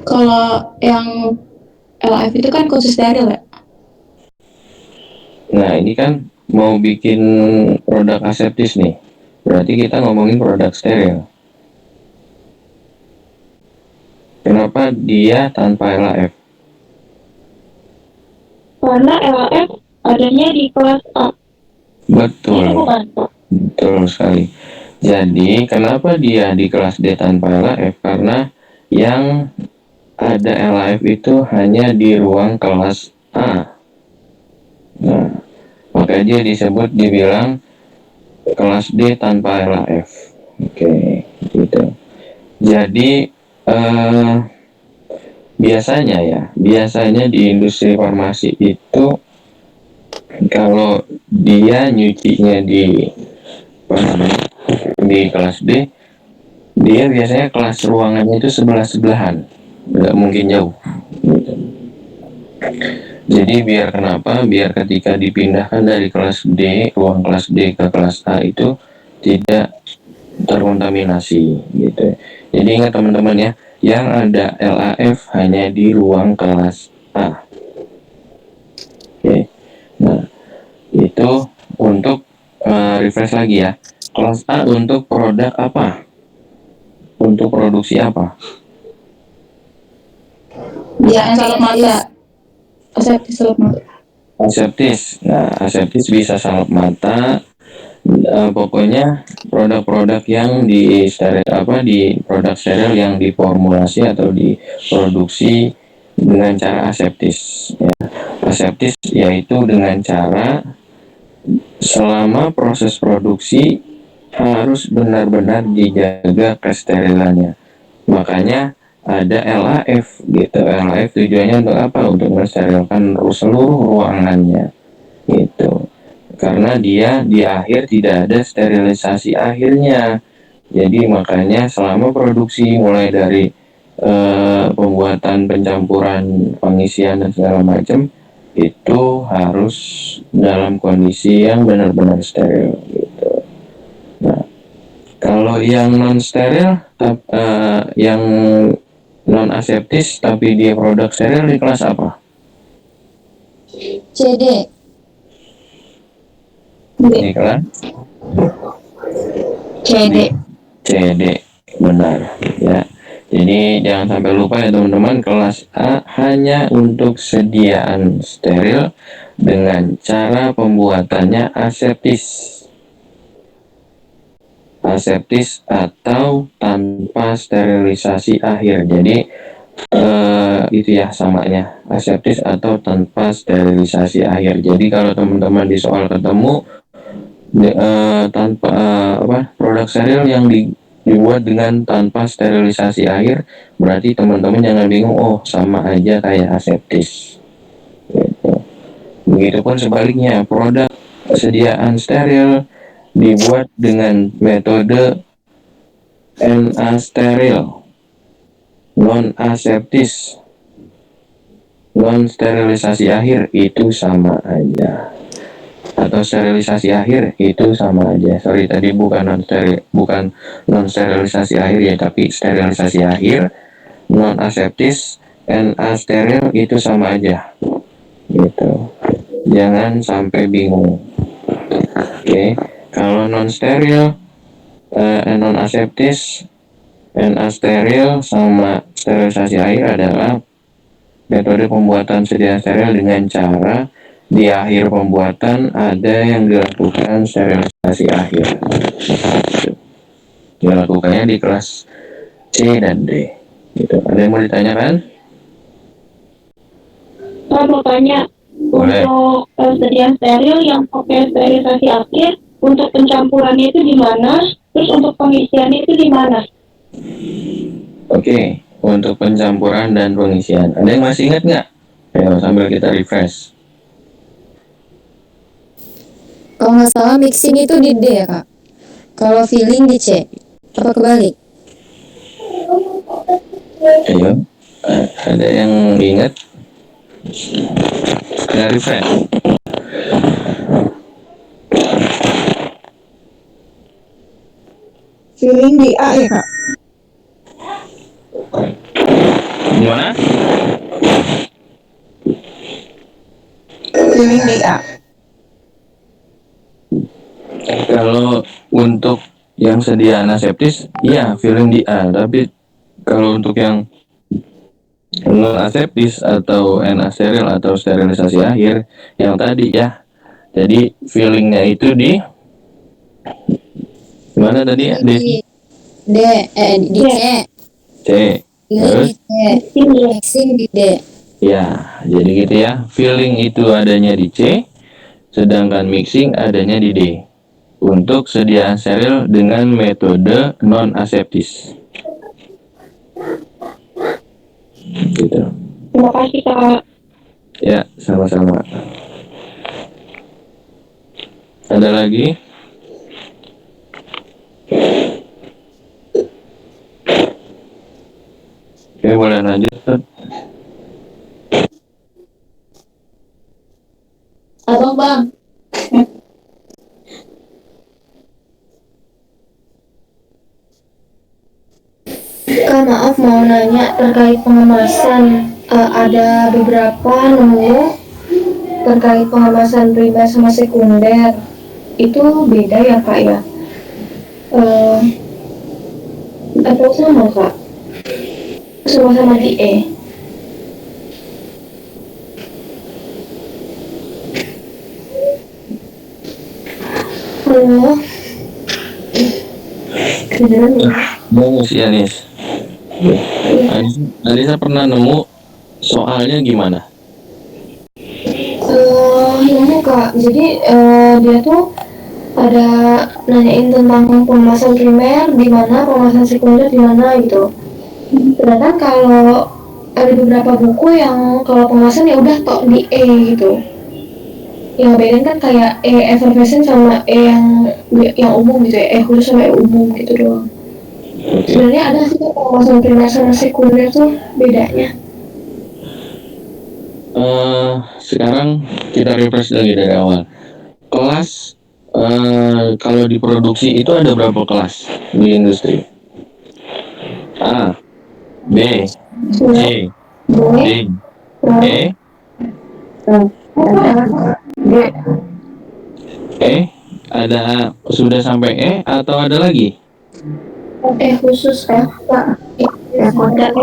Speaker 3: Kalau yang LAF itu kan khusus steril ya?
Speaker 2: Nah, ini kan mau bikin produk aseptis nih. Berarti kita ngomongin produk steril. Kenapa dia tanpa LAF?
Speaker 3: Karena LAF adanya di kelas A.
Speaker 2: Betul. Betul sekali. Jadi, kenapa dia di kelas D tanpa LAF? Karena yang ada LAF itu hanya di ruang kelas A. Nah, makanya dia dibilang kelas D tanpa LAF. Oke, gitu. Jadi biasanya di industri farmasi itu kalau dia nyucinya di kelas D, dia biasanya kelas ruangannya itu sebelah-sebelahan, nggak mungkin jauh gitu. Jadi biar ketika dipindahkan dari kelas D, ruang kelas D ke kelas A itu tidak terkontaminasi gitu. Jadi ingat teman-teman ya, yang ada LAF hanya di ruang kelas A. Oke. Nah, itu untuk refresh lagi ya. Kelas A untuk produk apa? Untuk produksi apa?
Speaker 3: Ya, salep mata. Aseptis salep mata.
Speaker 2: Aseptis. Nah, aseptis bisa salep mata, Pokoknya produk-produk yang di produk steril yang diformulasi atau diproduksi dengan cara aseptis. Ya. Aseptis yaitu dengan cara selama proses produksi harus benar-benar dijaga kesterilannya. Makanya ada LAF gitu. LAF tujuannya untuk apa? Untuk mensterilkan seluruh ruangannya gitu. Karena dia di akhir tidak ada sterilisasi akhirnya. Jadi makanya selama produksi mulai dari pembuatan, pencampuran, pengisian dan segala macam itu harus dalam kondisi yang benar-benar steril gitu. Nah, kalau yang non steril, yang non aseptis tapi dia produk steril di kelas apa?
Speaker 4: CD.
Speaker 2: Di kelas
Speaker 1: CD.
Speaker 2: CD, benar ya. Jadi jangan sampai lupa ya teman-teman, kelas A hanya untuk sediaan steril dengan cara pembuatannya aseptis. Aseptis atau tanpa sterilisasi akhir. Jadi itu ya samanya, aseptis atau tanpa sterilisasi akhir. Jadi kalau teman-teman di soal ketemu tanpa produk steril yang dibuat dengan tanpa sterilisasi akhir, berarti teman-teman jangan bingung, oh sama aja kayak aseptis gitu. Begitupun sebaliknya, produk sediaan steril dibuat dengan metode NA steril, non aseptis, non sterilisasi akhir, itu sama aja. Atau sterilisasi akhir itu sama aja. Sorry tadi bukan non sterilisasi akhir ya, tapi sterilisasi akhir, non aseptis, NA steril itu sama aja gitu. Jangan sampai bingung. Oke, kalau non steril, non aseptis, NA steril sama sterilisasi akhir adalah metode pembuatan sedia steril dengan cara di akhir pembuatan ada yang dilakukan sterilisasi akhir. Dilakukannya di kelas C dan D. Gitu. Ada yang mau ditanyakan?
Speaker 3: Saya mau tanya,
Speaker 2: Boleh.
Speaker 3: untuk sediaan steril yang pakai sterilisasi akhir, untuk pencampurannya itu di mana? Terus untuk pengisiannya itu di mana?
Speaker 2: Oke, untuk pencampuran dan pengisian. Ada yang masih ingat nggak? Ayo sambil kita refresh.
Speaker 4: Kalau nggak salah mixing itu di D ya kak. Kalau filling di C. Apa kebalik?
Speaker 2: Ayo, ada yang ingat? Ada refresh.
Speaker 4: Filling di A ya kak.
Speaker 2: Gimana?
Speaker 4: Filling di A.
Speaker 2: Kalau untuk yang sediaan aseptis, iya filling di A. Tapi kalau untuk yang non aseptis atau NA steril atau sterilisasi akhir, yang tadi ya. Jadi fillingnya itu di mana tadi ya?
Speaker 4: Di D. Di C.
Speaker 2: C.
Speaker 4: Filling
Speaker 2: Terus?
Speaker 4: di C. Mixing di D.
Speaker 2: Ya, jadi gitu ya. Filling itu adanya di C, sedangkan mixing adanya di D. Untuk sediaan steril dengan metode non aseptis. Gitu.
Speaker 3: Terima kasih Kak.
Speaker 2: Ya, sama-sama. Ada lagi? Oke, boleh lanjut.
Speaker 1: Abang bang.
Speaker 3: Kak, maaf mau nanya terkait pengemasan. Ada beberapa nemu terkait pengemasan primer sama sekunder. Itu beda ya Kak ya? Atau sama Kak? Sama-sama di E. Halo, kedengeran ya?
Speaker 2: Mau si Anis. Anissa pernah nemu soalnya gimana?
Speaker 3: Nanya kak, jadi dia tuh ada nanyain tentang pemasan primer di mana, pemasan sekunder di mana gitu. Sedangkan kalau ada beberapa buku yang kalau pemasan ya udah tok di E gitu. Yang bedain kan kayak effervescent sama yang umum gitu ya, khusus sama umum gitu doang. Sebenarnya ada sih kak pemasan primer sama sekunder tuh bedanya.
Speaker 2: Sekarang kita refresh lagi dari awal. Kelas kalau diproduksi itu ada berapa kelas di industri? A, B, C, D, E, E, ada sudah sampai E atau ada lagi?
Speaker 3: Khusus kak, sekunder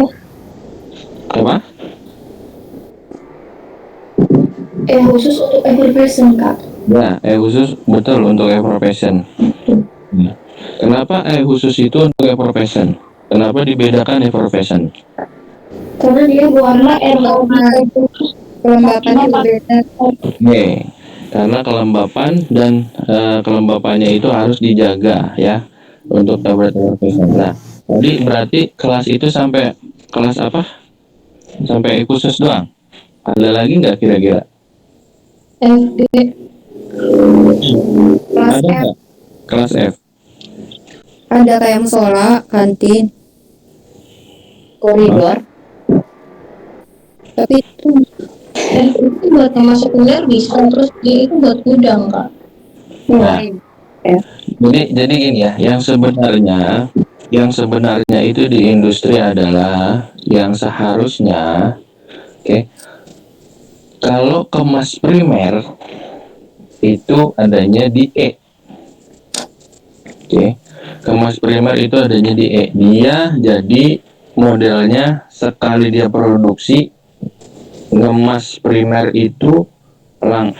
Speaker 2: Apa?
Speaker 3: khusus untuk effervescent kak.
Speaker 2: Ya, E khusus betul untuk effervescent. Nah, kenapa E khusus itu untuk effervescent? Kenapa dibedakan effervescent?
Speaker 3: Karena dia warna
Speaker 4: Kelembapannya berbeda.
Speaker 2: Oke, karena kelembapan dan kelembapannya itu harus dijaga ya untuk tablet effervescent. Nah, tadi berarti kelas itu sampai kelas apa? Sampai E khusus doang? Ada lagi nggak kira-kira?
Speaker 4: FD kelas
Speaker 2: Ada
Speaker 4: F
Speaker 2: nggak? Kelas F.
Speaker 4: ada kayak musola, kantin, koridor. Tapi itu F itu buat nama sekunder bisa, terus D itu buat gudang kak.
Speaker 2: Nah, jadi gini ya, yang sebenarnya itu di industri adalah yang seharusnya, oke, kalau kemas primer itu adanya di E, oke, kemas primer itu adanya di E. Dia jadi modelnya sekali dia produksi ngemas primer itu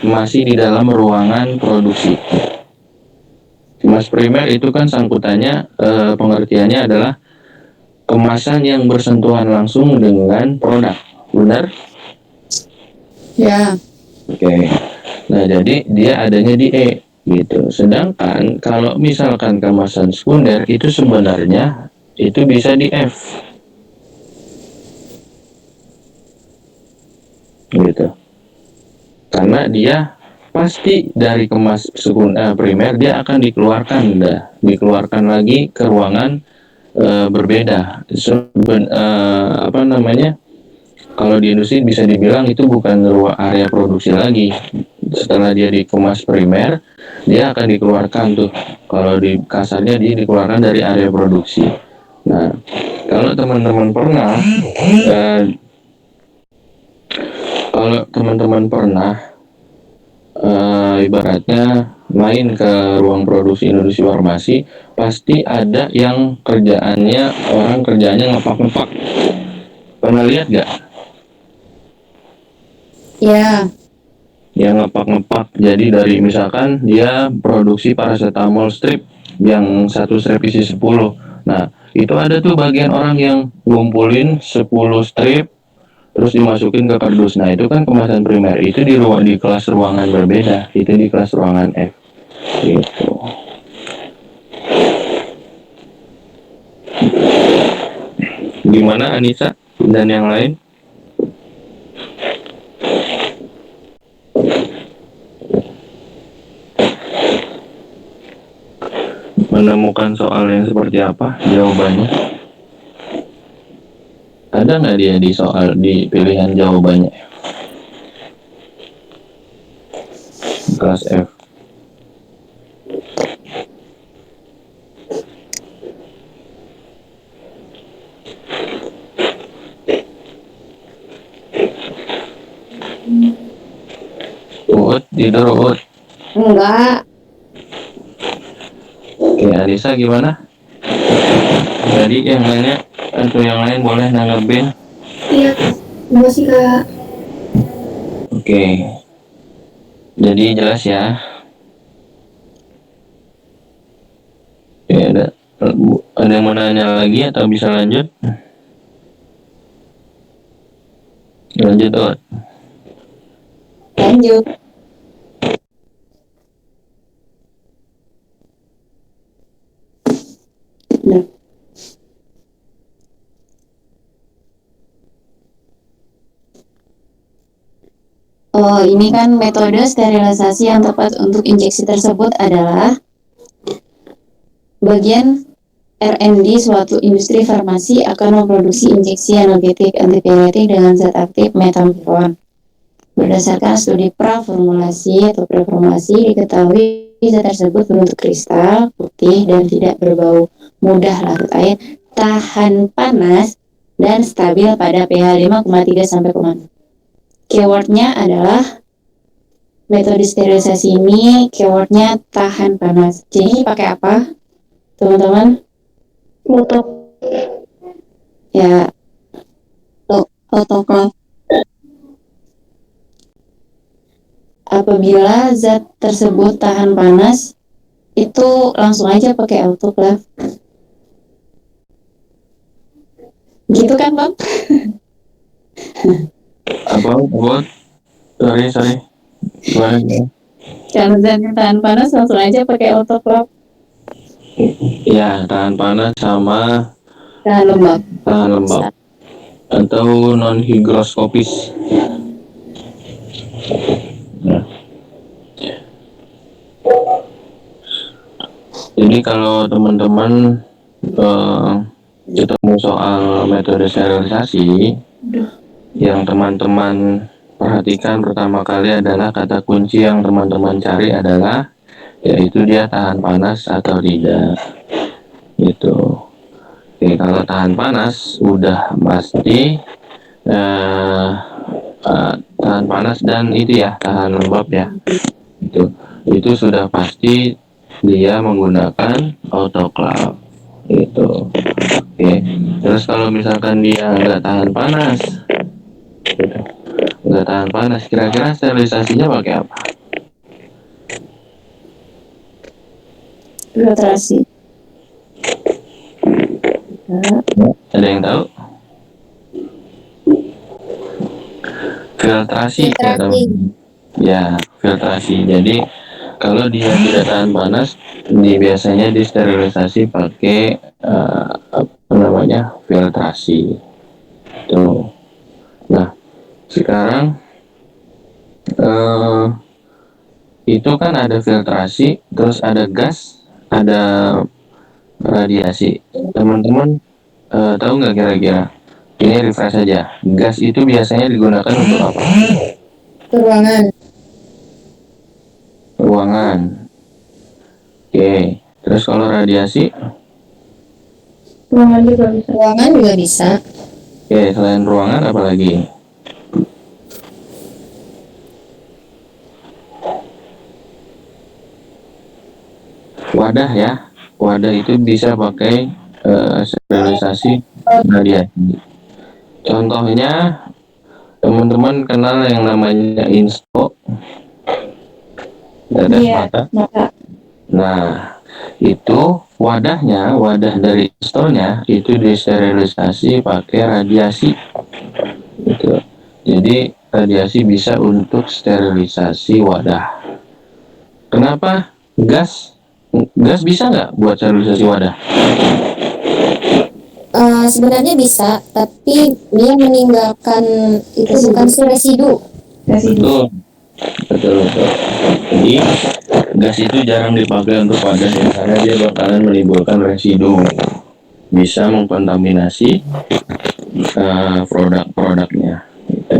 Speaker 2: masih di dalam ruangan produksi. Kemas primer itu kan sangkutannya pengertiannya adalah kemasan yang bersentuhan langsung dengan produk, benar?
Speaker 4: Ya.
Speaker 2: Oke. Nah, jadi dia adanya di E gitu. Sedangkan kalau misalkan kemasan sekunder itu sebenarnya itu bisa di F. Gitu. Karena dia pasti dari kemas primer dia akan dikeluarkan lagi ke ruangan berbeda. Apa namanya? Kalau di industri bisa dibilang itu bukan area produksi lagi. Setelah dia dikemas primer, dia akan dikeluarkan tuh. Kalau di kasarnya dia dikeluarkan dari area produksi. Nah, kalau teman-teman pernah ibaratnya main ke ruang produksi industri farmasi, pasti ada yang orang kerjaannya ngepak-ngepak. Pernah lihat gak?
Speaker 4: Ya.
Speaker 2: Yang ngepak-ngepak. Jadi dari misalkan dia produksi paracetamol strip yang satu strip isi 10. Nah, itu ada tuh bagian orang yang ngumpulin 10 strip terus dimasukin ke kardus. Nah, itu kan kemasan primer. Itu di kelas ruangan berbeda. Itu di kelas ruangan F. Gitu. Gimana Anissa dan yang lain? Menemukan soal yang seperti apa jawabannya? Ada nggak dia di pilihan jawabannya? Kelas F. Tidur Uut.
Speaker 4: Enggak.
Speaker 2: Oke, Anissa gimana? Jadi yang lainnya atau yang lain boleh nanggepin?
Speaker 3: Iya, masih kak.
Speaker 2: Oke. Jadi jelas ya. Oke, ada yang mau nanya lagi atau bisa lanjut? Lanjut, Ot.
Speaker 1: Lanjut. Nah. Oh, ini kan metode sterilisasi yang tepat untuk injeksi tersebut adalah bagian R&D suatu industri farmasi akan memproduksi injeksi analgetik antipiretik dengan zat aktif metamfetamon. Berdasarkan studi praformulasi atau preformulasi, diketahui zat tersebut berbentuk kristal, putih, dan tidak berbau, mudah larut air, tahan panas, dan stabil pada pH 5,3 sampai 6. Keywordnya adalah metode sterilisasi ini, keywordnya tahan panas. Jadi pakai apa, teman-teman?
Speaker 3: Mutok.
Speaker 1: Ya,
Speaker 4: Autoclave.
Speaker 1: apabila zat tersebut tahan panas, itu langsung aja pakai autoclave. Gitu kan, Bang?
Speaker 2: Apa? Buat? Sorry. Gimana?
Speaker 1: Kalau zatnya tahan panas, langsung aja pakai autoclave.
Speaker 2: Ya, tahan panas sama
Speaker 1: Tahan lembab.
Speaker 2: tahan lembab atau non higroskopis. Nah, jadi kalau teman-teman ketemu soal metode sterilisasi, yang teman-teman perhatikan pertama kali adalah kata kunci yang teman-teman cari adalah yaitu dia tahan panas atau tidak. Gitu. Oke, kalau tahan panas udah pasti tahan panas dan itu ya tahan lembab ya. Itu sudah pasti dia menggunakan autoclave. Gitu. Oke. Terus kalau misalkan dia nggak tahan panas, kira-kira sterilisasinya pakai apa?
Speaker 1: Filtrasi.
Speaker 2: Ada yang tahu? Filtrasi. Ya, teman. Ya, filtrasi. Jadi kalau dia tidak tahan panas, biasanya disterilisasi pakai filtrasi. Tuh. Nah, sekarang itu kan ada filtrasi, terus ada gas, ada radiasi. Teman-teman tahu nggak kira-kira? Ini refresh saja. Gas itu biasanya digunakan untuk apa? Ruangan. Oke. Terus kalau radiasi?
Speaker 3: Ruangan juga bisa.
Speaker 4: Ruangan juga bisa.
Speaker 2: Oke, selain ruangan apa lagi? Wadah ya. Wadah itu bisa pakai sterilisasi radiasi. Contohnya teman-teman kenal yang namanya Insto, tetes mata. Nah, itu wadahnya, wadah dari Insto-nya itu disterilisasi pakai radiasi. Gitu. Jadi radiasi bisa untuk sterilisasi wadah. Kenapa? Gas bisa nggak buat sterilisasi wadah?
Speaker 4: Sebenarnya bisa, tapi dia meninggalkan itu bukan residu.
Speaker 2: Betul. Jadi gas itu jarang dipakai untuk wadah ya, karena dia bakalan menimbulkan residu, bisa mengkontaminasi produk-produknya. Gitu.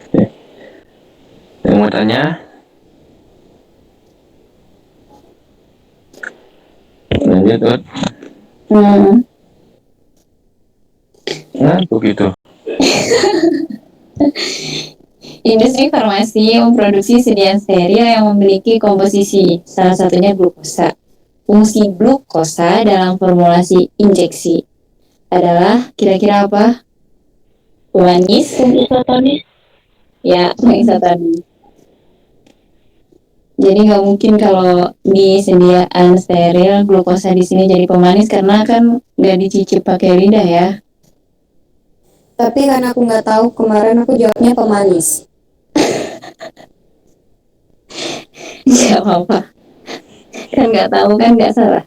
Speaker 2: Oke. Yang mau tanya? Lanjut, Ot. Nah, begitu.
Speaker 1: Industri farmasi memproduksi sediaan steril yang memiliki komposisi, salah satunya glukosa. Fungsi glukosa dalam formulasi injeksi adalah kira-kira apa? Pemanis?
Speaker 3: Isotonis.
Speaker 1: Ya, mengisotonis. Jadi nggak mungkin kalau di sediaan steril glukosa di sini jadi pemanis karena kan nggak dicicip pakai lidah ya.
Speaker 4: Tapi karena aku nggak tahu, kemarin aku jawabnya pemanis.
Speaker 1: Nggak apa-apa. Kan nggak tahu kan nggak salah.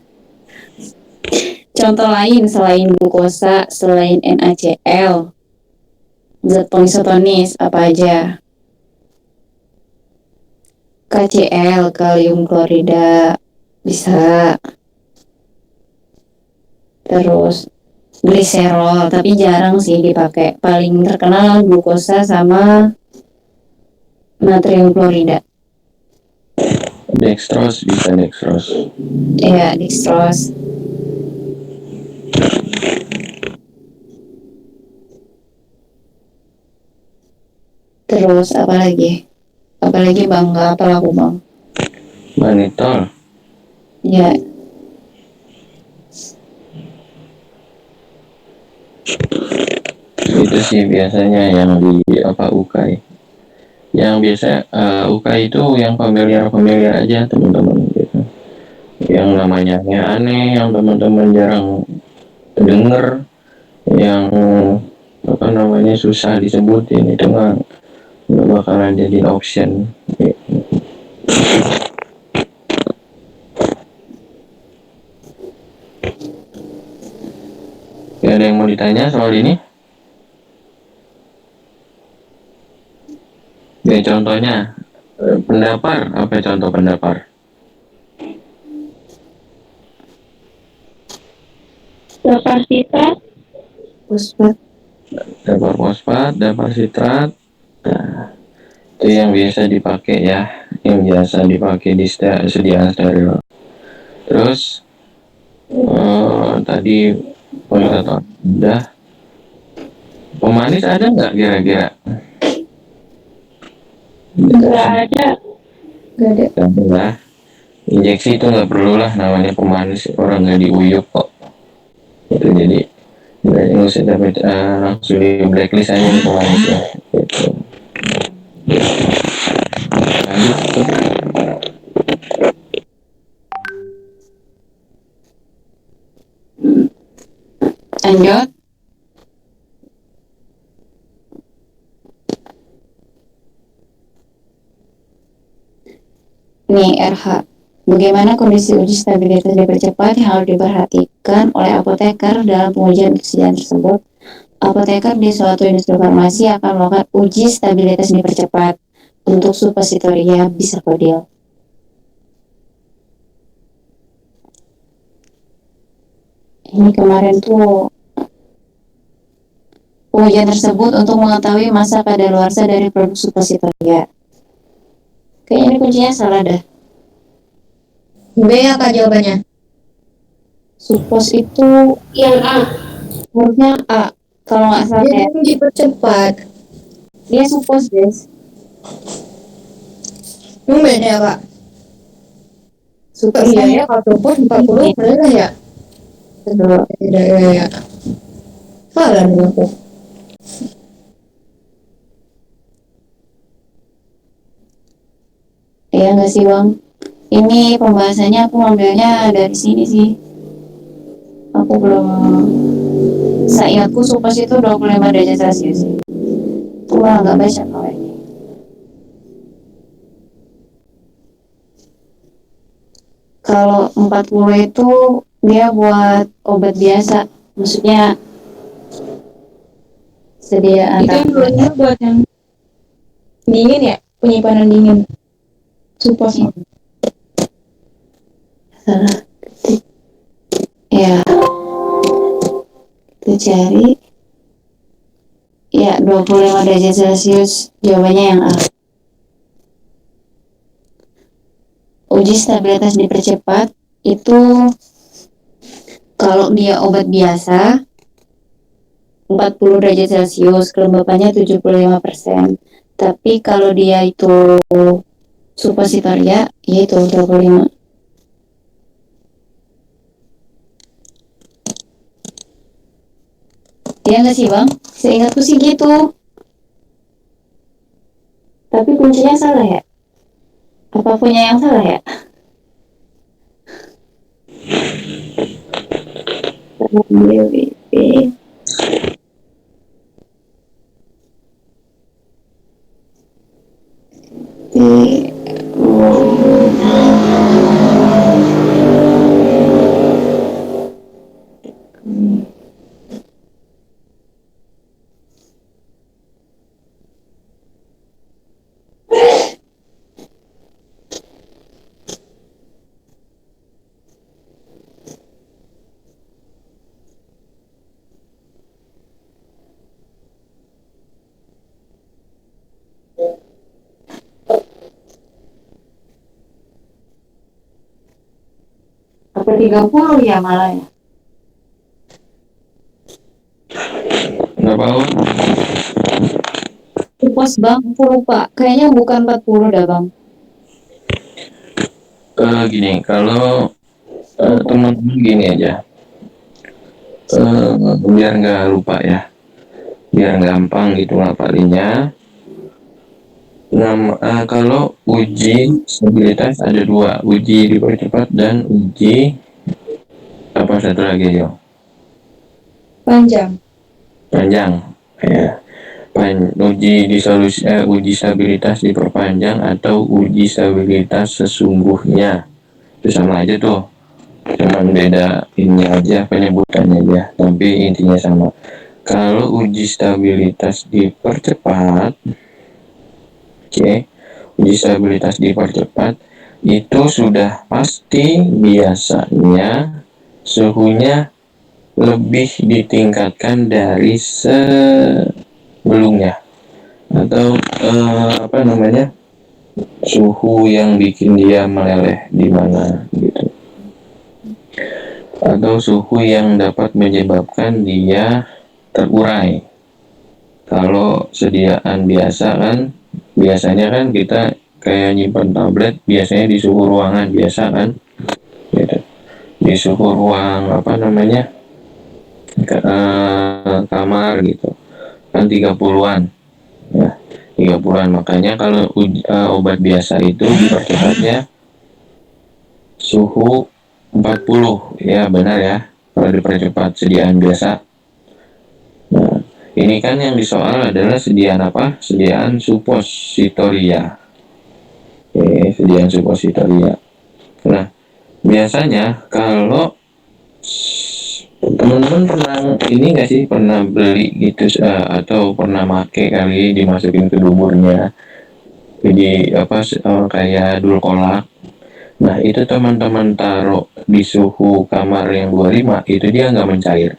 Speaker 1: Contoh lain selain glukosa, selain NaCl, zat polisotonis apa aja? KCl, kalium klorida, bisa. Terus gliserol, tapi jarang sih dipakai. Paling terkenal glukosa sama natrium klorida.
Speaker 2: Dextrose, bisa dextrose.
Speaker 1: Ya, dextrose. Terus apa lagi? Apalagi bang, nggak apa aku bang.
Speaker 2: Mannitol,
Speaker 1: Ya,
Speaker 2: itu sih biasanya yang di UKAI. Yang biasa UKAI itu yang familiar aja teman-teman gitu. Yang namanya aneh, yang teman-teman jarang denger, yang susah disebutin, itu nggak bakalan jadi option. Gak ada yang mau ditanya soal ini? Ya contohnya, pendapar, apa contoh pendapar?
Speaker 3: Dapar sitrat,
Speaker 1: fosfat.
Speaker 2: Dapar fosfat, dapar sitrat, nah, itu yang biasa dipakai ya, yang biasa dipakai di sediaan steril. Terus tadi polikator udah, pemanis ada nggak kira-kira?
Speaker 3: nggak ada.
Speaker 4: Nggak ada.
Speaker 2: Nggak ada lah. Injeksi itu nggak perlu lah, namanya pemanis, orang nggak diuyup kok. Itu jadi nggak usah dapat langsung di blacklist aja nih pemanisnya. Gitu.
Speaker 1: Lanjut. Nih RH. Bagaimana kondisi uji stabilitas dipercepat yang harus diperhatikan oleh apoteker dalam pengujian kesediaan tersebut? Apoteker di suatu industri farmasi akan melakukan uji stabilitas dipercepat untuk suppositoria bisakodil. Ini kemarin tuh pengujian tersebut untuk mengetahui masa kadaluarsa dari produk suppositoria. Kayaknya ini kuncinya salah dah.
Speaker 4: B ya kak jawabannya.
Speaker 1: Suppos itu
Speaker 3: Yang A.
Speaker 1: harusnya A. Kalau nggak salah
Speaker 4: Jadi
Speaker 1: ya.
Speaker 4: dipercepat.
Speaker 1: Dia suppos guys.
Speaker 4: Emang beda ya kak?
Speaker 1: Suppos
Speaker 4: Iya ya, kalau suppos 40 bener ya?
Speaker 1: Betul.
Speaker 4: Beda ya. Salah dong aku.
Speaker 1: Iya nggak sih bang? Ini pembahasannya aku ngambilnya dari sini sih. Aku belum. Seingatku suppos itu 25 derajat Celcius sih. Aku malah nggak baca kalau ini. Kalau 40 itu dia buat obat biasa. Maksudnya sediaan
Speaker 3: Itu yang dulunya buat yang dingin ya, penyimpanan dingin. Suppos.
Speaker 1: salah. Ya, kita cari. Ya, 25 derajat Celcius. Jawabannya yang A. Uji stabilitas dipercepat itu kalau dia obat biasa 40 derajat Celcius, kelembapannya 75%. Tapi kalau dia itu suppositoria, yaitu 25. Iya nggak sih bang? Seingatku sih gitu. Tapi kuncinya salah ya? Apa punya yang salah ya? WWP. Apa 30 ya malah ya?
Speaker 2: Nggak apa?
Speaker 1: Pas bang, aku lupa. Kayaknya bukan 40 dah bang.
Speaker 2: Gini, kalau teman-teman gini aja, biar nggak lupa ya, biar gampang gitu ngapalinnya. Kalau uji stabilitas ada dua, uji dipercepat dan uji apa satu lagi yo?
Speaker 4: Panjang.
Speaker 2: Panjang. Ya. Uji stabilitas diperpanjang atau uji stabilitas sesungguhnya itu sama aja tuh, cuman beda ini aja penyebutannya aja, tapi intinya sama. Kalau uji stabilitas dipercepat, uji stabilitas dipercepat itu sudah pasti biasanya suhunya lebih ditingkatkan dari sebelumnya, atau suhu yang bikin dia meleleh di mana gitu, atau suhu yang dapat menyebabkan dia terurai. Kalau sediaan biasa kan, biasanya kan kita kayak nyimpan tablet biasanya di suhu ruangan biasa kan gitu. Di suhu ruang kamar gitu kan 30-an ya, 30-an. Makanya kalau obat biasa itu dipercepatnya suhu 40 ya, benar ya, kalau dipercepat sediaan biasa. Nah, ini kan yang disoal adalah sediaan apa? Sediaan supositoria. Oke, sediaan supositoria. Nah, biasanya kalau teman-teman pernah ini nggak sih, pernah beli gitu atau pernah make kali dimasukin ke duburnya jadi kayak dul kolak. Nah, itu teman-teman taruh di suhu kamar yang 25 itu dia nggak mencair.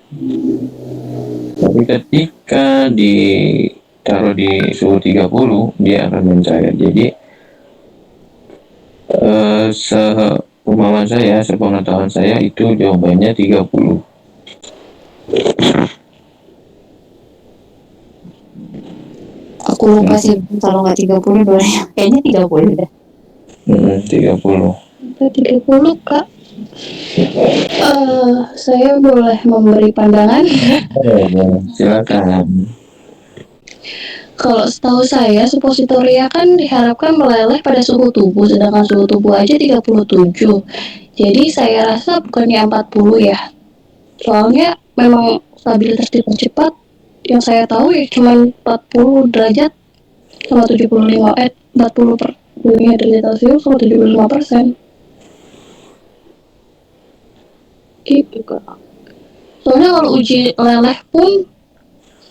Speaker 2: Tapi ketika ditaruh di suhu 30 dia akan mencair. Jadi sepengetahuan saya itu jawabannya 30.
Speaker 1: Aku lupa sih kalau nggak 30 doanya. Kayaknya 30 dah.
Speaker 2: 30.
Speaker 3: 30 kak. Saya boleh memberi pandangan?
Speaker 2: Silakan.
Speaker 3: Kalau setahu saya, supositoria kan diharapkan meleleh pada suhu tubuh, sedangkan suhu tubuh aja 37. Jadi saya rasa bukannya 40 ya. Soalnya memang stabilitas dipercepat, yang saya tahu ya cuma 40 derajat sama 40 derajat Celcius sama 75%. Gitu kak. Soalnya kalau uji leleh pun,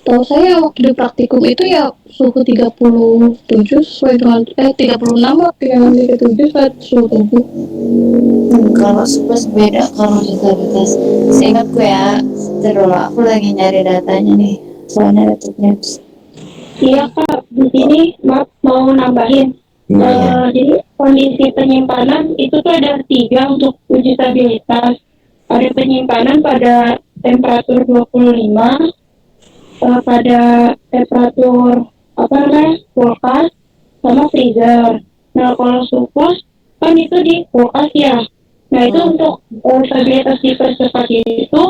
Speaker 3: tahu saya waktu di praktikum itu ya suhu 37 sesuai dengan 36 lah dengan 37 saat suhu tubuh.
Speaker 1: Kalau supos beda kalau disabilitas. Seingatku ya, terus aku lagi nyari datanya nih. Soalnya laptopnya.
Speaker 5: Iya kak, di sini maaf mau nambahin. Jadi kondisi penyimpanan itu tuh ada 3 untuk uji stabilitas. Ada penyimpanan pada temperatur 25, pada temperatur kulkas sama freezer. Nah kalau supos kan itu di kulkas ya. Nah itu untuk stabilitas dipercepat itu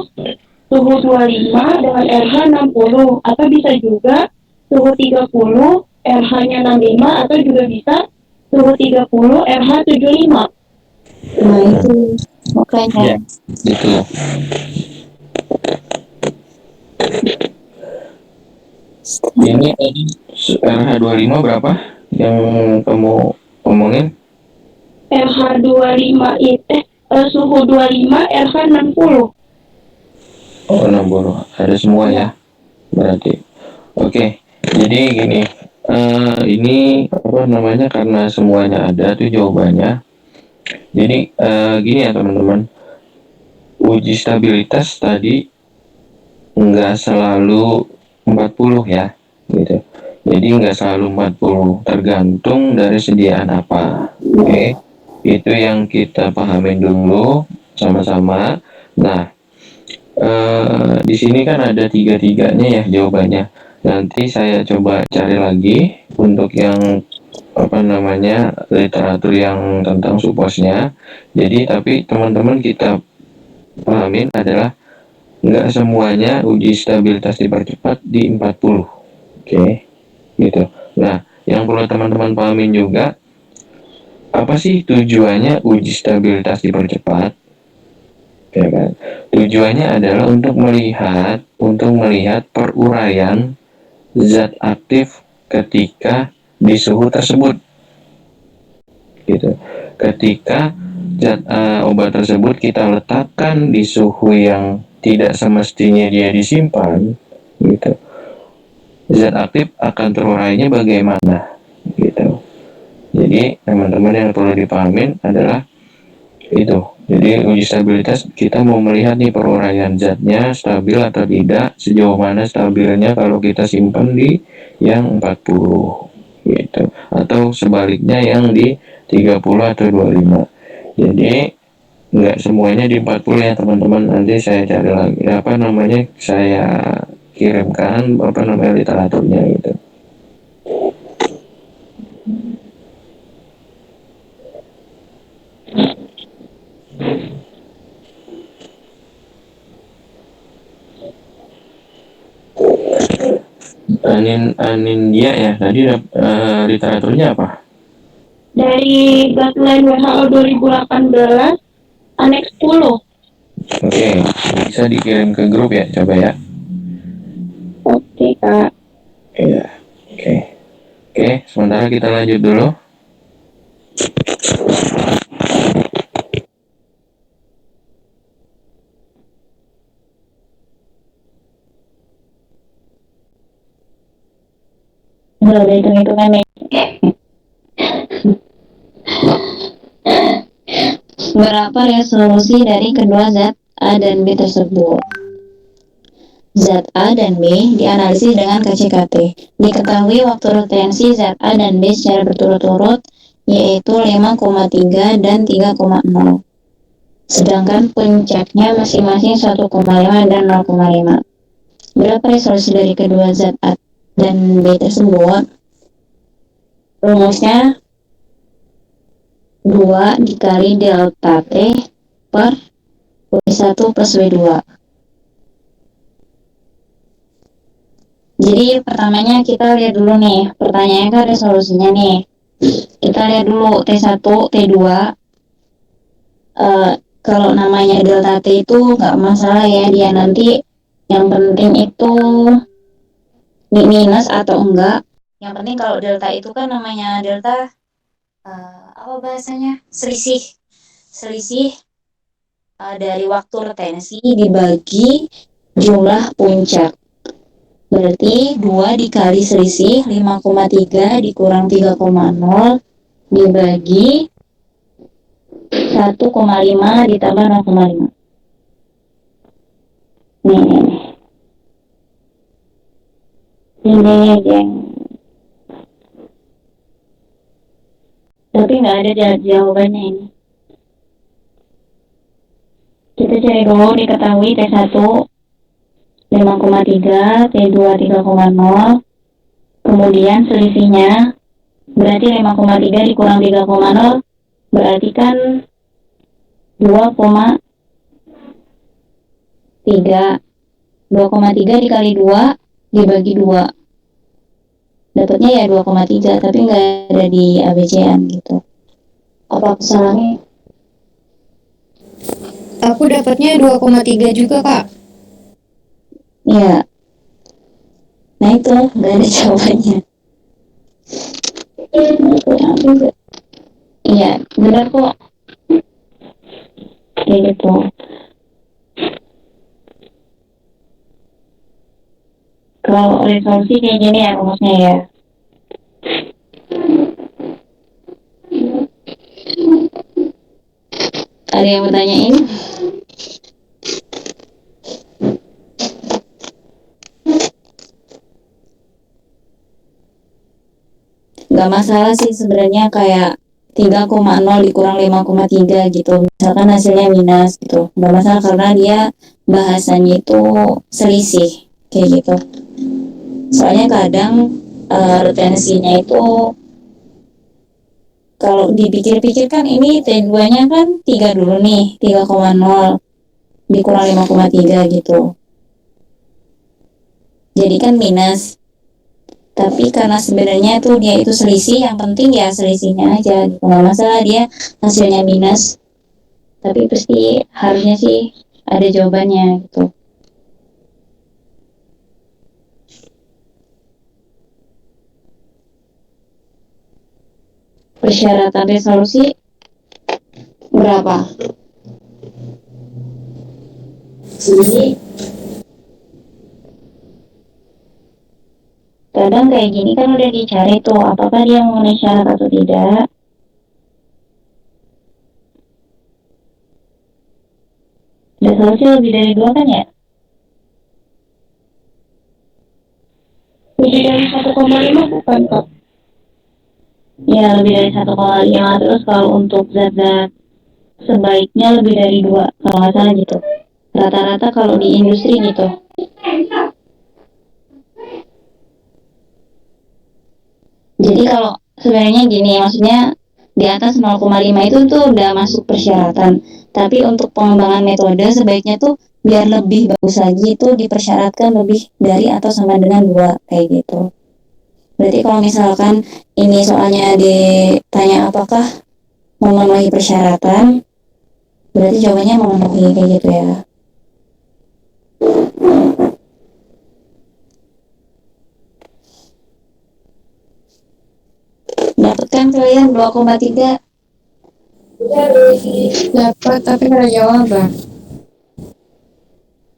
Speaker 5: suhu 25 dengan RH 60, atau bisa juga suhu 30 RH-nya 65, atau juga bisa suhu 30, RH 75.
Speaker 4: Nah itu
Speaker 1: Makanya
Speaker 2: Ya, itu. Ini tadi RH 25 berapa yang kamu omongin?
Speaker 5: RH 25 itu suhu 25, RH 60.
Speaker 2: Oh, 60. Ada semua ya, berarti. Oke, jadi gini. Ini apa namanya, karena semuanya ada tuh jawabannya. Jadi gini ya teman-teman. Uji stabilitas tadi nggak selalu 40 ya, gitu. Jadi nggak selalu 40, tergantung dari sediaan apa. Oke, itu yang kita pahamin dulu sama-sama. Nah, di sini kan ada tiga-tiganya ya jawabannya. Nanti saya coba cari lagi untuk yang apa namanya literatur yang tentang suposnya. Jadi tapi teman-teman kita pahamin adalah nggak semuanya uji stabilitas dipercepat di 40. Oke, gitu. Nah, yang perlu teman-teman pahamin juga, apa sih tujuannya uji stabilitas dipercepat? Ya kan? Tujuannya adalah untuk melihat peruraian zat aktif ketika di suhu tersebut. Gitu. Ketika obat tersebut kita letakkan di suhu yang tidak semestinya dia disimpan, gitu, zat aktif akan terurainya bagaimana, gitu. Jadi teman-teman yang perlu dipahamin adalah itu. Jadi uji stabilitas kita mau melihat nih peruraian zatnya stabil atau tidak, sejauh mana stabilnya kalau kita simpan di yang 40 gitu, atau sebaliknya yang di 30 atau 25. Jadi nggak semuanya di 40 ya teman-teman. Nanti saya cari lagi apa namanya, saya kirimkan apa namanya literaturnya gitu. Anindia ya tadi literaturnya apa?
Speaker 5: Dari guideline WHO 2018, Aneks 10.
Speaker 2: Oke, bisa dikirim ke grup ya, coba ya.
Speaker 5: Oke, Kak.
Speaker 2: Iya, oke. Oke, sementara kita lanjut dulu.
Speaker 1: udah hitung-hitungan nih. Berapa resolusi dari kedua zat A dan B tersebut? Zat A dan B dianalisis dengan KCKT. Diketahui waktu retensi zat A dan B secara berturut-turut yaitu 5,3 dan 3,0. Sedangkan puncaknya masing-masing 1,5 dan 0,5. Berapa resolusi dari kedua zat A dan B tersebut? Rumusnya 2 dikali delta T per W1 plus W2. Jadi pertamanya kita lihat dulu nih, pertanyaannya kan resolusinya nih. Kita lihat dulu T1, T2. Kalau namanya delta T itu nggak masalah ya, dia nanti yang penting itu minus atau enggak. Yang penting kalau delta itu kan namanya delta apa bahasanya? Selisih dari waktu retensi dibagi jumlah puncak. Berarti 2 dikali selisih 5,3 dikurang 3,0 dibagi 1,5 ditambah 0,5. Ini geng. Tapi nggak ada jawabannya ini. Kita cari dulu, diketahui T1 5,3, T2 3,0, kemudian selisihnya berarti 5,3 dikurang 3,0 berarti kan 2,3. 2,3 dikali 2 dibagi 2 dapatnya ya 2,3 tapi nggak ada di ABC-an gitu. Apa kesalahannya?
Speaker 4: Aku dapatnya 2,3 juga, Kak.
Speaker 1: Ya, nah itu nggak ada jawabannya. Iya, benar kok. Kayak gitu. Kalau resolusi kayak gini ya rumusnya ya. Ada yang mau tanyain? Gak masalah sih sebenarnya kayak 3,0 dikurang 5,3 gitu. Misalkan hasilnya minus gitu. Gak masalah karena dia bahasanya itu selisih kayak gitu. Soalnya kadang retensinya itu kalau dipikir-pikir kan ini T2-nya kan 3 dulu nih, 3,0 dikurang 5,3 gitu. Jadi kan minus. Tapi karena sebenarnya tuh dia itu selisih, yang penting ya selisihnya aja gitu. Nggak masalah dia hasilnya minus. Tapi pasti harusnya sih ada jawabannya gitu. Persyaratan resolusi berapa? Jadi kadang kayak gini kan udah dicari tuh apakah dia memenuhi syarat atau tidak. Resolusi lebih dari 2 kan ya?
Speaker 5: Lebih dari 1,5 bukan, Kak?
Speaker 1: Ya lebih dari 1,5. Terus kalau untuk zat-zat sebaiknya lebih dari 2 kalau nggak salah gitu. Rata-rata kalau di industri gitu. Jadi kalau sebenarnya gini, maksudnya di atas 0,5 itu tuh udah masuk persyaratan. Tapi untuk pengembangan metode sebaiknya tuh biar lebih bagus lagi itu dipersyaratkan lebih dari atau sama dengan 2 kayak gitu. Berarti kalau misalkan ini soalnya ditanya apakah memenuhi persyaratan, berarti jawabannya memenuhi kayak gitu ya. Dapat kan kalian 2,3?
Speaker 4: Dapat, tapi nggak ada jawaban.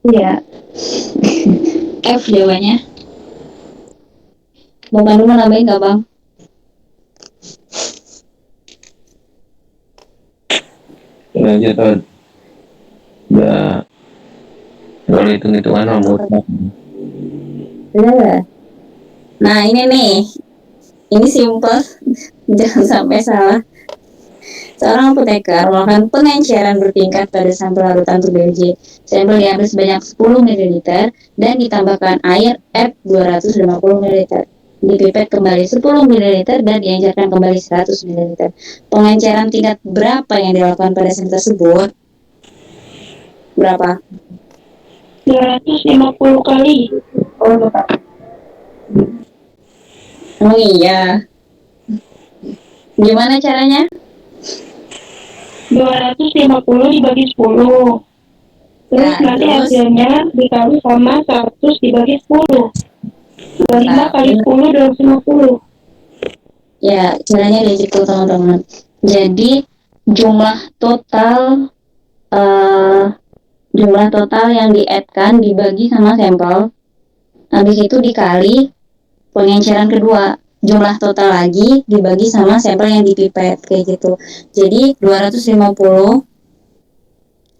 Speaker 1: Iya. F jawabannya. Bang Pandu mau nambahin nggak bang?
Speaker 2: Lanjut Ton. Udah kalau hitung-hitungan nomor.
Speaker 1: Udah. Nah ini nih, ini simpel, jangan sampai salah. Seorang apoteker melakukan pengenceran bertingkat pada sampel larutan turbinji. Sampel diambil sebanyak 10 ml dan ditambahkan air F 250 ml. Dipipet kembali 10 ml dan diencerkan kembali 100 ml. Pengenceran tingkat berapa yang dilakukan pada sampel tersebut? Berapa?
Speaker 5: 250 kali.
Speaker 1: Oh iya. Gimana caranya?
Speaker 5: 250 dibagi 10. Terus
Speaker 1: Nah,
Speaker 5: nanti
Speaker 1: terus?
Speaker 5: hasilnya dikali sama 100 dibagi 10. 25 kali 10, 250.
Speaker 1: Ya, caranya kayak gitu teman-teman. Jadi jumlah total yang di-add-kan dibagi sama sampel. Habis itu dikali pengenceran kedua. Jumlah total lagi dibagi sama sampel yang dipipet kayak gitu. Jadi 250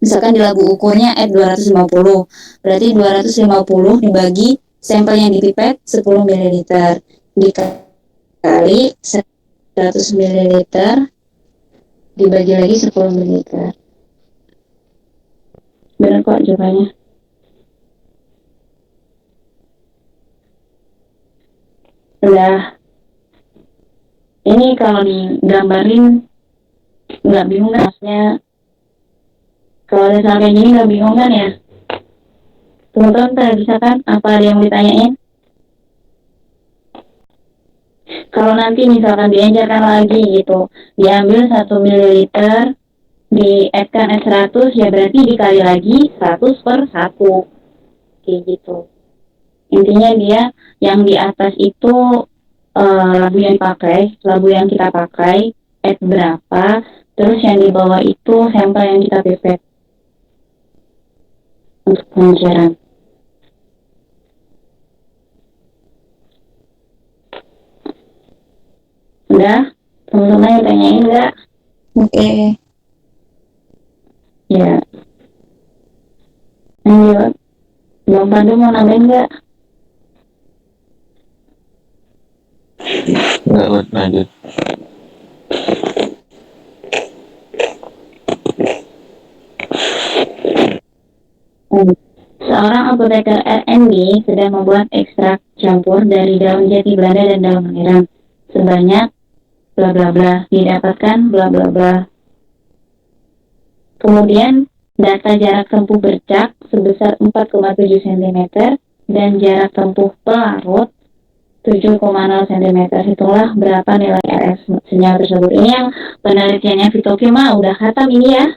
Speaker 1: misalkan di lagu ukurnya F 250. Berarti 250 dibagi sampel yang dipipet 10 ml dikali 100 ml dibagi lagi 10 ml. Benar kok jawabannya. Udah. Ini kalau digambarin nggak bingung kan maksudnya. Kalau ada soal kayak gini nggak bingung kan ya? Teman-teman pada bisa kan? Apa ada yang mau ditanyain? kalau nanti misalkan diajarkan lagi gitu, diambil 1 mililiter, di-add-kan S100, ya berarti dikali lagi 100/1, kayak gitu. Intinya dia yang di atas itu labu yang dipakai, labu yang kita pakai, add berapa, terus yang di bawah itu sampel yang kita pipet untuk pengejaran. Udah? Teman-teman yang tanyain enggak?
Speaker 4: Oke.
Speaker 1: Ya. Lanjut. Bang Pandu mau nambahin enggak?
Speaker 2: Nggak, lanjut.
Speaker 1: Seorang apoteker R&D sedang membuat ekstrak campur dari daun jati Belanda dan daun merah sebanyak bla bla bla, didapatkan bla bla bla. Kemudian data jarak tempuh bercak sebesar 4,7 cm dan jarak tempuh pelarut 7,0 cm. Itulah berapa nilai RF senyawa tersebut. Ini yang penelitiannya Vitoki mah udah khatam ini ya.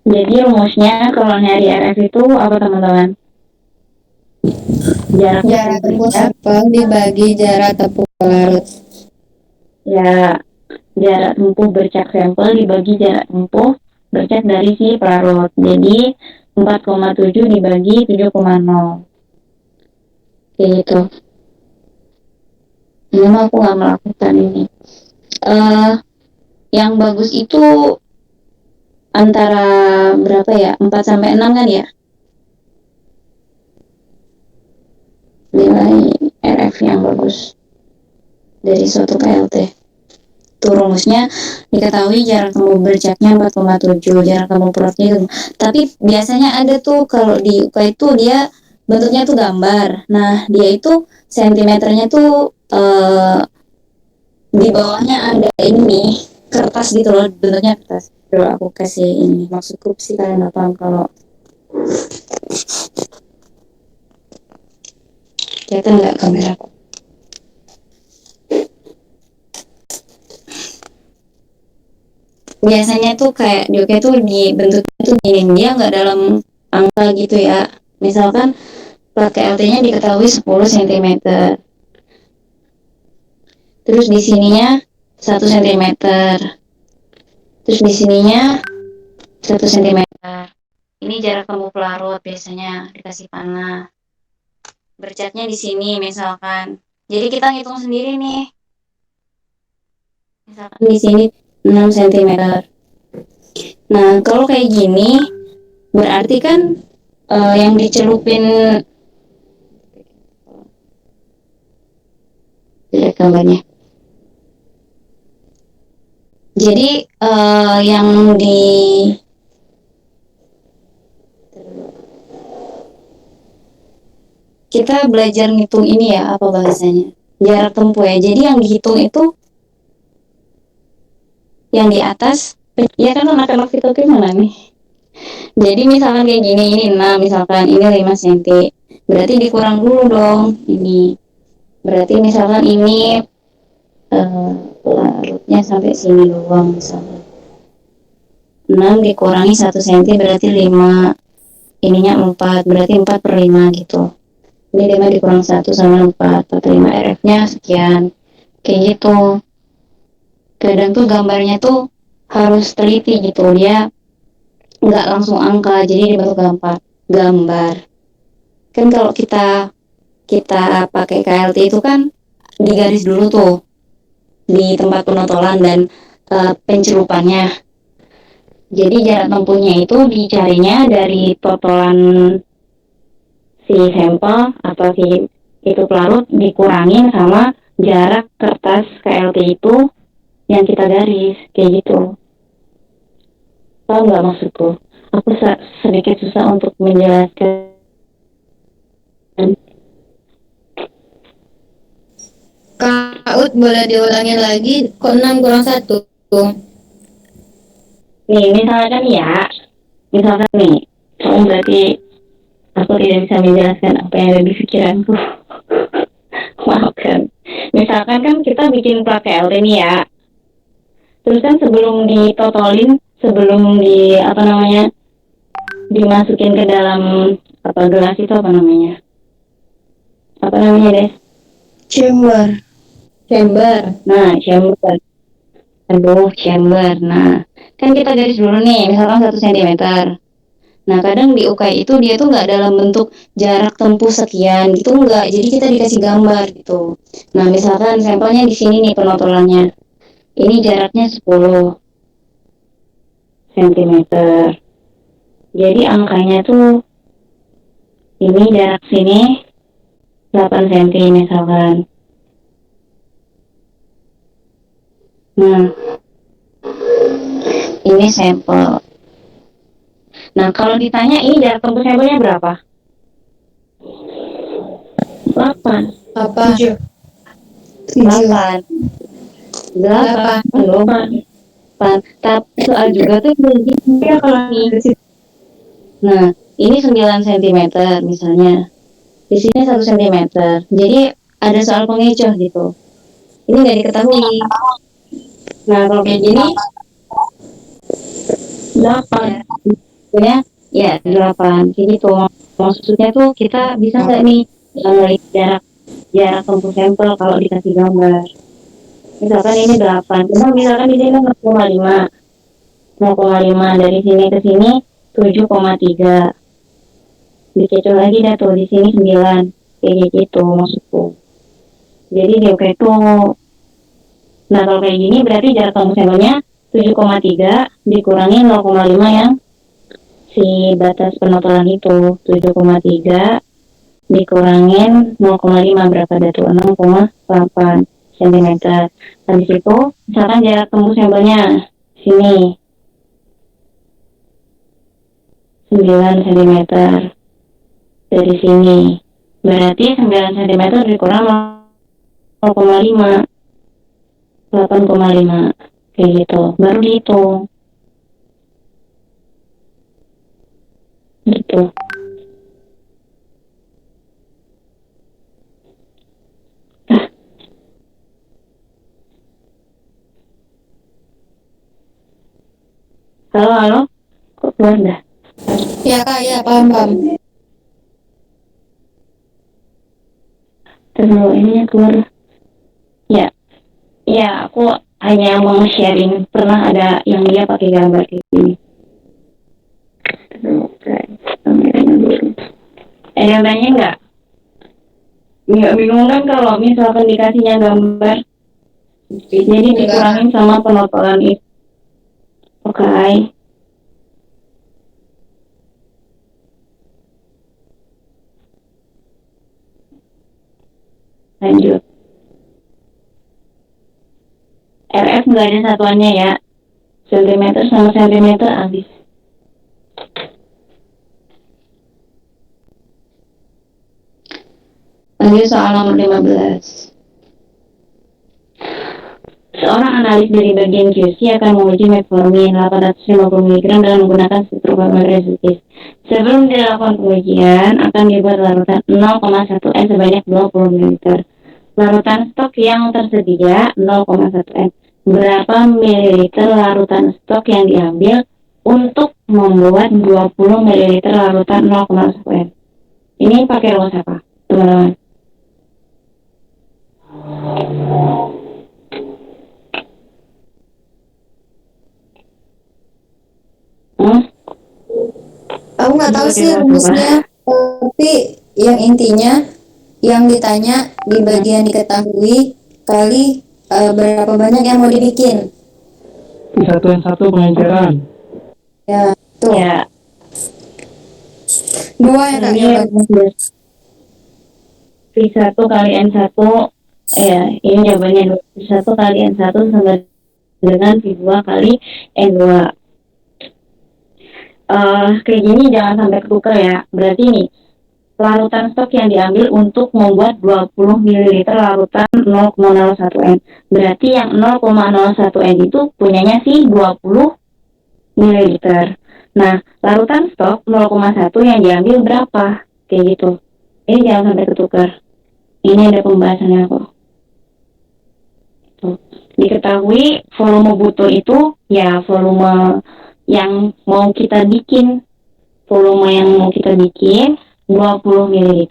Speaker 1: Jadi rumusnya kalau nyari RF itu apa teman-teman?
Speaker 4: Jarak tempuh sampel dibagi jarak tempuh pelarut.
Speaker 1: Ya, jarak tempuh bercak sampel dibagi jarak tempuh bercak dari si pelarut. Jadi 4,7 dibagi 7,0. Kayak gitu. Ini mah aku nggak melakukan ini. Yang bagus itu antara berapa ya? 4-6 kan ya? Nilai RF yang bagus dari suatu KLT. Itu rumusnya diketahui jarak tempuh bercaknya 4,7, jarak tempuh pelarutnya itu. Tapi biasanya ada tuh kalau di UK itu dia bentuknya tuh gambar. Nah, dia itu sentimeternya tuh di bawahnya ada ini kertas gitu loh, bentuknya kertas. Dulu aku kasih ini, maksudku sih kalian nggak paham kalau kelihatan nggak kamera aku? Biasanya tuh kayak di tuh di bentuknya tuh gini, dia nggak dalam angka gitu ya. Misalkan plat KLT-nya diketahui 10 cm. Terus di sininya 1 cm. Terus di sininya 1 cm. Ini jarak tempuh pelarut biasanya dikasih panah. Bercatnya di sini misalkan. Jadi kita ngitung sendiri nih. Misalkan di sini 6 cm. Nah, kalau kayak gini berarti kan yang dicelupin lihat gambarnya. Jadi yang di kita belajar ngitung ini ya, apa bahasanya? Jarak tempuh ya. Jadi yang dihitung itu yang di atas, ya kan anak-anak itu gimana nih? Jadi misalkan kayak gini, ini 6, misalkan ini 5 cm. Berarti dikurang dulu dong ini. Berarti misalkan ini larutnya sampai sini doang misalkan. 6 dikurangi 1 cm berarti 5. Ininya 4, berarti 4/5 gitu. Ini 5 dikurang 1 sama 4, 4/5 RF-nya sekian. Kayak gitu. Kadang tuh gambarnya tuh harus teliti gitu, dia nggak langsung angka, jadi dibentuk gambar. Kan kalau kita pakai KLT itu kan digaris dulu tuh di tempat penotolan dan pencelupannya. Jadi jarak tempuhnya itu dicarinya dari totolan si sampel atau si itu pelarut dikurangin sama jarak kertas KLT itu yang kita garis, kayak gitu. Paham nggak maksudku? Aku sedikit susah untuk menjelaskan.
Speaker 3: Kak Ut, boleh diulangi lagi? Kok 6 kurang 1?
Speaker 1: Nih, misalkan ya, misalkan nih, berarti aku tidak bisa menjelaskan apa yang ada di pikiranku. Maafkan. Misalkan kan kita bikin plat TLT nih ya. Terus kan sebelum ditotolin, sebelum dimasukin ke dalam gelas itu apa namanya? Apa namanya deh?
Speaker 4: Chamber.
Speaker 1: Nah, chamber. Chamber. Nah, kan kita garis dulu nih, misalkan 1 cm. Nah, kadang di UKI itu dia tuh nggak dalam bentuk jarak tempuh sekian gitu, nggak. Jadi kita dikasih gambar gitu. Nah, misalkan sampelnya di sini nih penotolannya. Ini jaraknya 10 cm. Jadi angkanya tuh ini jarak sini 8 cm misalkan. Nah, ini sampel. Nah, kalau ditanya ini jarak tempuh sampelnya berapa? 8.
Speaker 3: Apa?
Speaker 4: 7.
Speaker 1: 8. 8. Tapi soal juga tuh ya kalau nih. Nah, ini 9 cm misalnya. Di sini 1 cm. Jadi ada soal pengecoh gitu. Ini nggak diketahui. Nah, kalau kayak gini 8. Ya 8. Kayak gitu. Maksudnya tuh kita bisa nggak nih jarak tempuh sampel kalau dikasih gambar. Misalkan ini 8. Misalkan di sini 0,5. 0,5 dari sini ke sini 7,3. Dikecoh lagi dah tuh di sini 9. Kayak gitu maksudku. Jadi dia kayak itu. Nah, kalau kayak gini berarti jarak tempuh sampelnya 7,3 dikurangi 0,5 yang si batas penotolan itu. 7,3 dikurangin 0,5 berapa dah tuh? 6,8 cm. Habis itu misalkan jarak tembus sampelnya sini 9 cm dari sini. Berarti 9 cm dikurang 0,5 8,5 kayak gitu. Baru dihitung. Gitu. Halo, kok keluar dah?
Speaker 4: Ya Kak, ya paham.
Speaker 1: Terus ininya keluar. Ya, aku hanya mau sharing pernah ada yang dia pakai gambar kayak gini. Ada yang tanya nggak? Nggak bingung kan kalau misalkan dikasihnya gambar? Jadi dikurangin sama penotolan itu. Oke. Lanjut. RF nggak ada satuannya ya. Sentimeter sama sentimeter habis. Lanjut soal nomor 15. Seorang analis dari bagian QC akan menguji metformin 850 mg dengan menggunakan struktur formulir resistif. Sebelum dilakukan pengujian, akan dibuat larutan 0,1 N sebanyak 20 ml. Larutan stok yang tersedia 0,1 N. Berapa mililiter larutan stok yang diambil untuk membuat 20 ml larutan 0,1 N? Ini pakai rumus apa, teman-teman?
Speaker 4: Aku nggak tahu sih rumusnya, tapi yang intinya yang ditanya di bagian diketahui kali berapa banyak yang mau dibikin.
Speaker 6: Satu pengenceran.
Speaker 4: Ya, tuh.
Speaker 1: Ya.
Speaker 4: 2 ya Kak, yang bagus.
Speaker 1: V1 kali N1, ini jawabannya 1 kali N1 sama dengan V2 kali N2. Kayak gini jangan sampai ketukar ya. Berarti nih, larutan stok yang diambil untuk membuat 20 ml larutan 0,01 N. Berarti yang 0,01 N itu punyanya sih 20 ml. Nah, larutan stok 0,1 yang diambil berapa? Kayak gitu. Ini jangan sampai ketukar. Ini ada pembahasannya kok. gitu. Diketahui volume butuh itu ya volume yang mau kita bikin. Volume yang mau kita bikin 20 ml.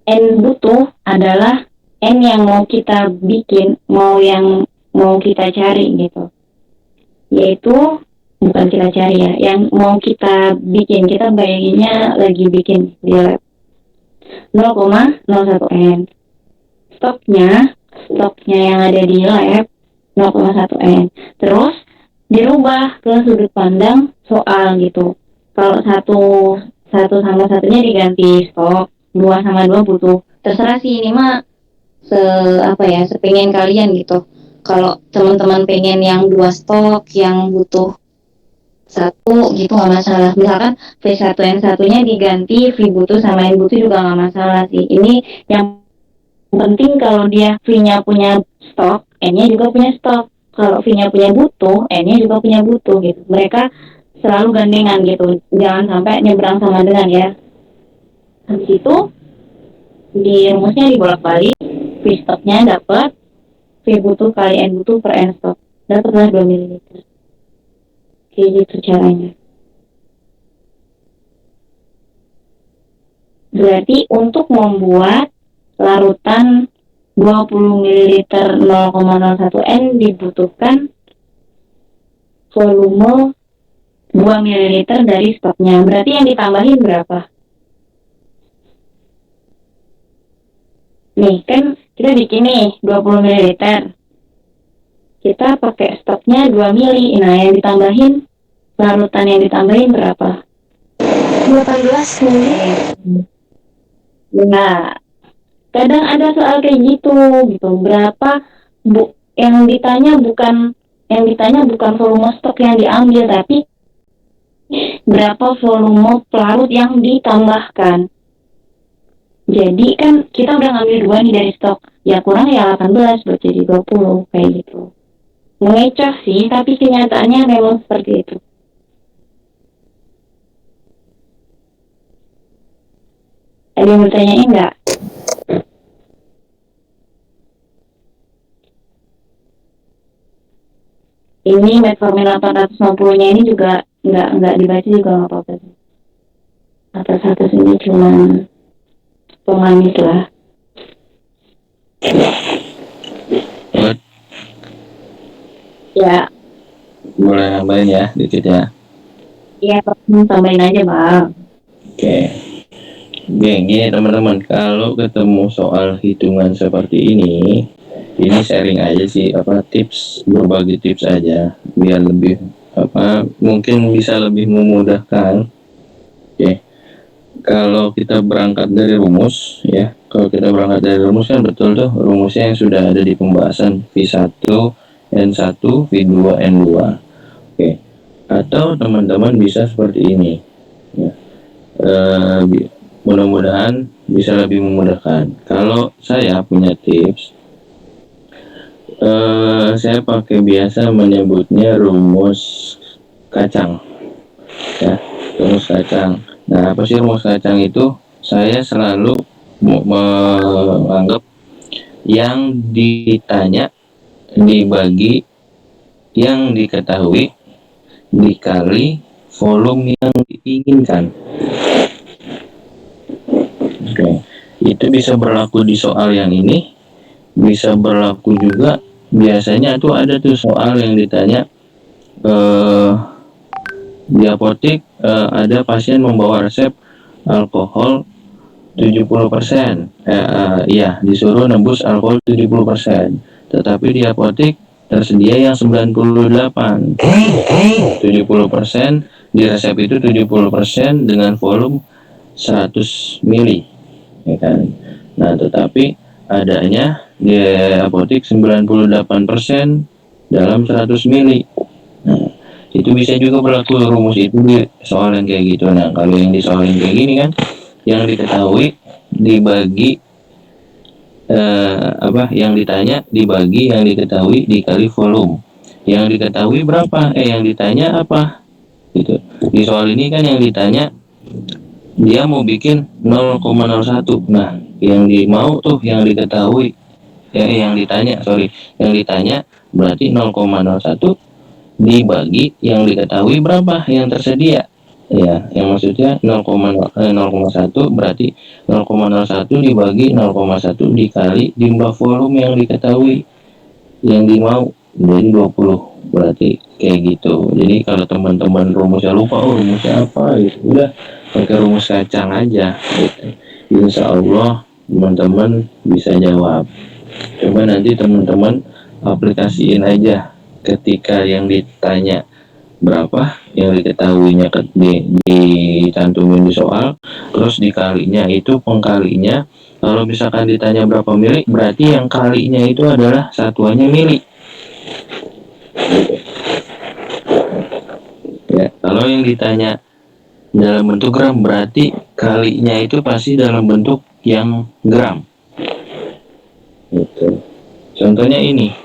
Speaker 1: N butuh adalah N yang mau kita bikin, yang mau kita cari gitu. Yaitu bukan kita cari ya, yang mau kita bikin. Kita bayanginnya lagi bikin di lab. 0,01 N. Stoknya yang ada di lab 0,1 N. Terus dirubah ke sudut pandang soal gitu. Kalau satu sama satunya diganti stok, 2 sama 2 butuh. Terserah sih, ini mah sepengen kalian gitu. Kalau teman-teman pengen yang 2 stok, yang butuh 1 gitu nggak masalah. Misalkan V1N1-nya diganti V butuh sama N butuh juga nggak masalah sih. Ini yang penting kalau dia V-nya punya stok, N-nya juga punya stok. Kalau V-nya punya butuh, N-nya juga punya butuh gitu. Mereka selalu gandengan gitu, jangan sampai nyebrang sama dengan ya. Habis itu di rumusnya dibolak-balik, V stoknya dapat V butuh kali N butuh per N stok, dapatlah 2 ml. Kayak gitu caranya. Berarti untuk membuat larutan 20 ml 0,01 N dibutuhkan volume 2 ml dari stoknya. Berarti yang ditambahin berapa? Nih, kan kita bikin nih 20 ml. Kita pakai stoknya 2 ml. Nah, yang ditambahin, larutan yang ditambahin berapa?
Speaker 3: 18 ml.
Speaker 1: Nah, kadang ada soal kayak gitu. Berapa yang ditanya bukan volume stok yang diambil, tapi berapa volume pelarut yang ditambahkan. Jadi kan kita udah ngambil 2 nih dari stok, ya kurang ya 18 buat jadi 20 kayak gitu. Mengecoh sih, tapi kenyataannya memang seperti itu. Ada yang bertanyain nggak? Ini metformin 860-nya ini juga nggak dibaca juga nggak apa-apa. Atas ini cuma pemanis lah.
Speaker 2: Buat
Speaker 1: Ya,
Speaker 2: boleh nambahin ya dikit ya.
Speaker 1: iya tambahin aja bang.
Speaker 2: Oke. Gini teman-teman, kalau ketemu soal hitungan seperti ini sharing aja sih, tips, berbagi tips aja biar lebih mungkin bisa lebih memudahkan. Oke. Kalau kita berangkat dari rumus ya, kan betul tuh rumusnya yang sudah ada di pembahasan V1 N1 V2 N2. Oke. Atau teman-teman bisa seperti ini ya. Mudah-mudahan bisa lebih memudahkan. Kalau saya punya tips, saya pakai biasa menyebutnya rumus kacang ya, rumus kacang. Nah, apa sih rumus kacang itu? Saya selalu menganggap yang ditanya dibagi yang diketahui dikali volume yang diinginkan. Oke. Itu bisa berlaku di soal yang ini, bisa berlaku juga biasanya tuh ada tuh soal yang ditanya di apotek, ada pasien membawa resep alkohol 70%. Disuruh nebus alkohol 70%. Tetapi di apotek tersedia yang 98. 70% di resep itu 70% dengan volume 100 mili, ya kan. Nah, tetapi adanya di apotek 98% dalam 100 mili. Nah, itu bisa juga berlaku rumus itu di soal yang kayak gitu. Nah, kalau yang di soal yang kayak gini kan, yang diketahui dibagi yang ditanya dibagi yang diketahui dikali volume. Yang diketahui berapa? Yang ditanya apa? Gitu. Di soal ini kan yang ditanya dia mau bikin 0,01. Nah, yang mau tuh yang diketahui yang ditanya berarti 0,01 dibagi yang diketahui berapa yang tersedia. Ya, yang maksudnya 0,1 berarti 0,01 dibagi 0,1 dikali jumlah volume yang diketahui yang dimau, jadi 20. Berarti kayak gitu. Jadi kalau teman-teman rumusnya lupa, rumusnya apa gitu, udah pakai rumus kacang aja gitu. Insya Allah teman-teman bisa jawab. Coba nanti teman-teman aplikasiin aja, ketika yang ditanya berapa yang diketahuinya dicantumin di soal, terus dikalinya itu pengkalinya. Kalau misalkan ditanya berapa mili, berarti yang kalinya itu adalah satuannya mili. Ya, kalau yang ditanya dalam bentuk gram, berarti kalinya itu pasti dalam bentuk yang gram. Gitu. Contohnya ini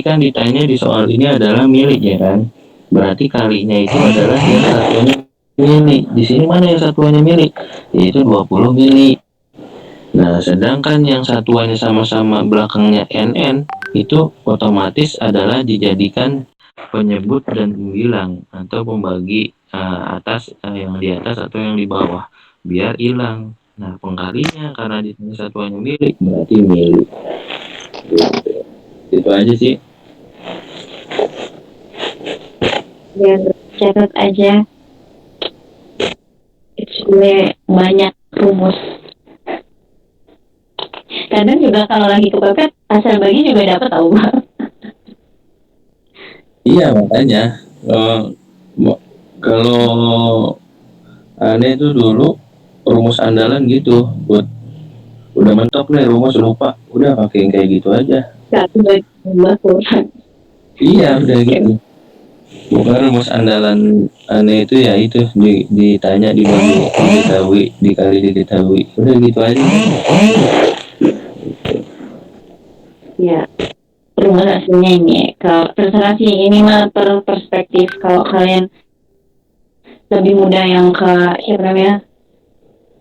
Speaker 2: kan ditanya di soal ini adalah mili ya kan, berarti kalinya itu adalah yang satuannya mili. Di sini mana yang satuannya mili? Yaitu 20 mili. Nah, sedangkan yang satuannya sama-sama belakangnya NN itu otomatis adalah dijadikan penyebut dan pembilang atau pembagi atas yang di atas atau yang di bawah biar hilang. Nah, pengkalinya karena di sini satuannya milik berarti milik. Itu aja sih.
Speaker 1: Biar catat aja. Itu banyak rumus. Kadang juga kalau lagi kepepet asal bagi juga dapat tahu.
Speaker 2: Iya, makanya kalau aneh itu dulu rumus andalan gitu, buat udah mentok nih rumus lupa, udah pakai kayak gitu aja.
Speaker 1: Satu bagi dua kurang.
Speaker 2: Iya, udah gitu. Bukan rumus andalan aneh itu ya itu ditanya dibagi diketahui dikali diketahui, udah gitu aja.
Speaker 1: Ya. Rumus aslinya ini, kalau terserah sih ini mah per perspektif. Kalau kalian lebih mudah yang ke siapa namanya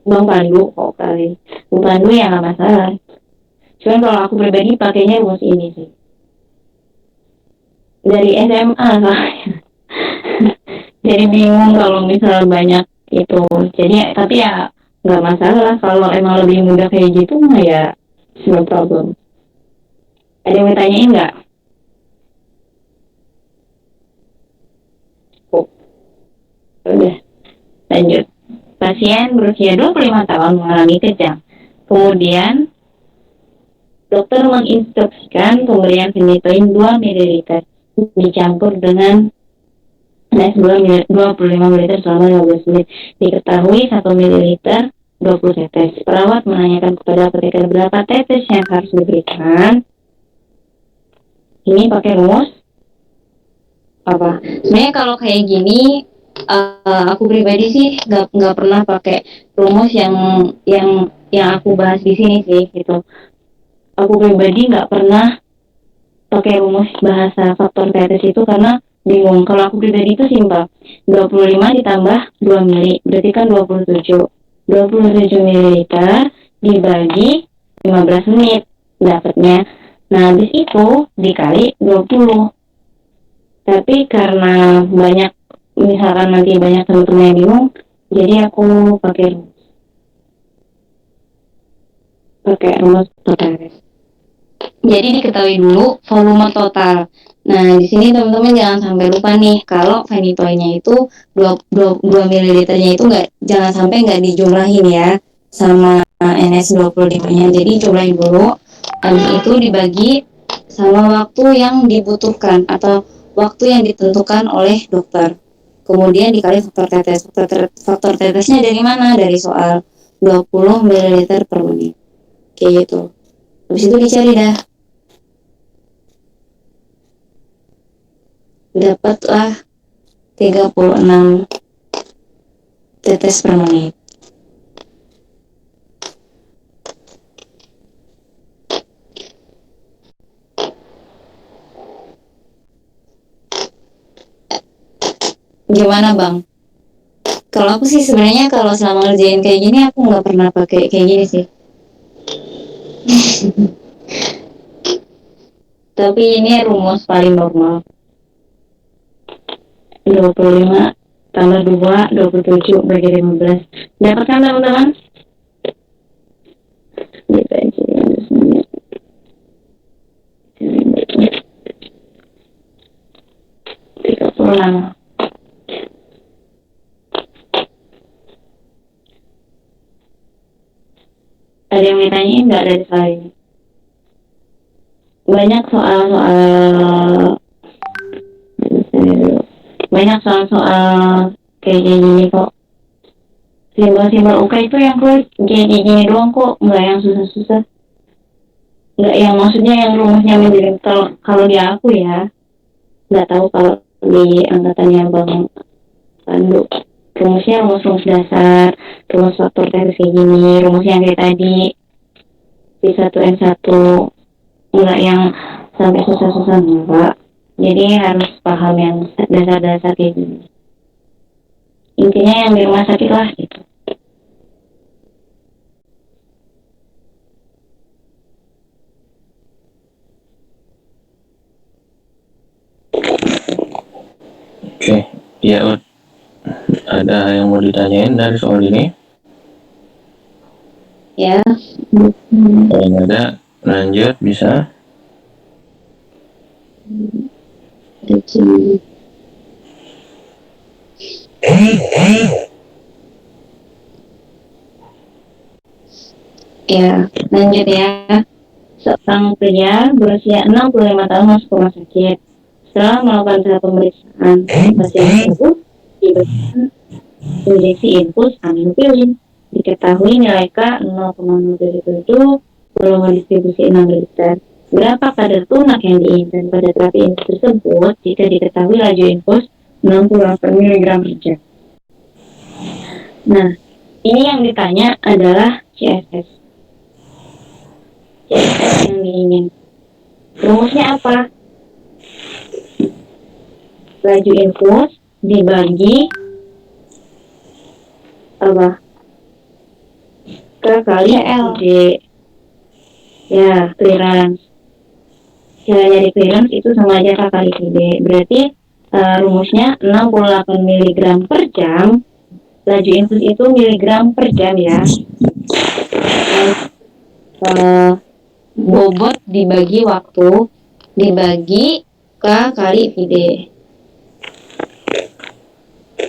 Speaker 1: Bang Pandu, kali Bang Pandu ya nggak masalah. Cuman kalau aku pribadi pakainya rumus ini sih dari SMA lah. Jadi bingung kalau misal banyak itu. Jadi tapi ya nggak masalah kalau emang lebih mudah kayak gitu mah ya no problem. Ada yang mau tanyain nggak? Oh, udah lanjut. Pasien berusia 25 tahun mengalami kejang. Kemudian dokter menginstruksikan pemberian phenytoin 2 ml dicampur dengan les 25 ml selama 15 menit. Diketahui 1 ml 20 tetes. Perawat menanyakan kepada apoteker berapa tetes yang harus diberikan. Ini pakai rumus apa? Sebenarnya kalau kayak gini, aku pribadi sih nggak pernah pakai rumus yang aku bahas di sini sih gitu. Aku pribadi nggak pernah pakai rumus bahasa faktor tetes itu karena bingung. Kalau aku pribadi itu simpel. 25 ditambah 2 mili berarti kan 27 ml dibagi 15 menit dapatnya. Nah, habis itu dikali 20. Tapi karena banyak, misalkan nanti banyak teman-teman yang bingung, jadi aku pakai rumus total. Jadi diketahui dulu volume total. Nah, di sini teman-teman jangan sampai lupa nih, kalau phenytoinnya itu 2 ml-nya itu jangan sampai nggak dijumlahin ya sama NS25-nya. Jadi jumlahin dulu. Habis itu dibagi sama waktu yang dibutuhkan atau waktu yang ditentukan oleh dokter. Kemudian dikali faktor tetes. Faktor tetesnya dari mana? Dari soal 20 ml per menit. Kayak gitu. Habis itu dicari dah. Dapatlah 36 tetes per menit. Gimana Bang? Kalau aku sih sebenarnya kalau selama ngerjain kayak gini aku nggak pernah pakai kayak gini sih. Tapi ini rumus paling normal. 25 tambah 2, 27 bagi 15. Dapat kan teman-teman? Gitu aja. 36. Ada yang ditanyain nggak dari saya? Banyak soal kayak gini kok. Simbol-simbol UK itu yang kayak gini doang kok, nggak yang susah-susah. Nggak yang maksudnya yang rumusnya menjadi kalau di aku ya, nggak tahu kalau di angkatannya Bang Pandu. Rumusnya rumus dasar, rumus faktor teori kayak gini, rumus yang kayak tadi P1N1, nggak yang sampai susah-susah enggak. Jadi harus paham yang dasar-dasar kayak gini. Intinya yang di rumah sakit lah gitu.
Speaker 2: Oke, ya Ut. Ada yang mau ditanyain dari soal ini?
Speaker 1: Ya.
Speaker 2: Kalau nggak ada, lanjut bisa.
Speaker 1: Ya, lanjut ya. Seorang pria berusia 65 tahun masuk rumah sakit. Setelah melakukan tahap pemeriksaan, pasien tersebut diberikan injeksi infus aminopilin. Diketahui nilai K 0,077, volume distribusi 6 liter. Berapa kadar tunak yang diinginkan pada terapi infus tersebut jika diketahui laju infus 68 mg per jam? Nah, ini yang ditanya adalah CSS. CSS yang diinginkan. Rumusnya apa? Laju infus dibagi apa? K kali J. Ya, clearance. Cara nyari clearance itu sama aja K kali D. Berarti rumusnya 68 mg per jam. Laju infus itu miligram per jam ya. Bobot dibagi waktu dibagi K kali VD.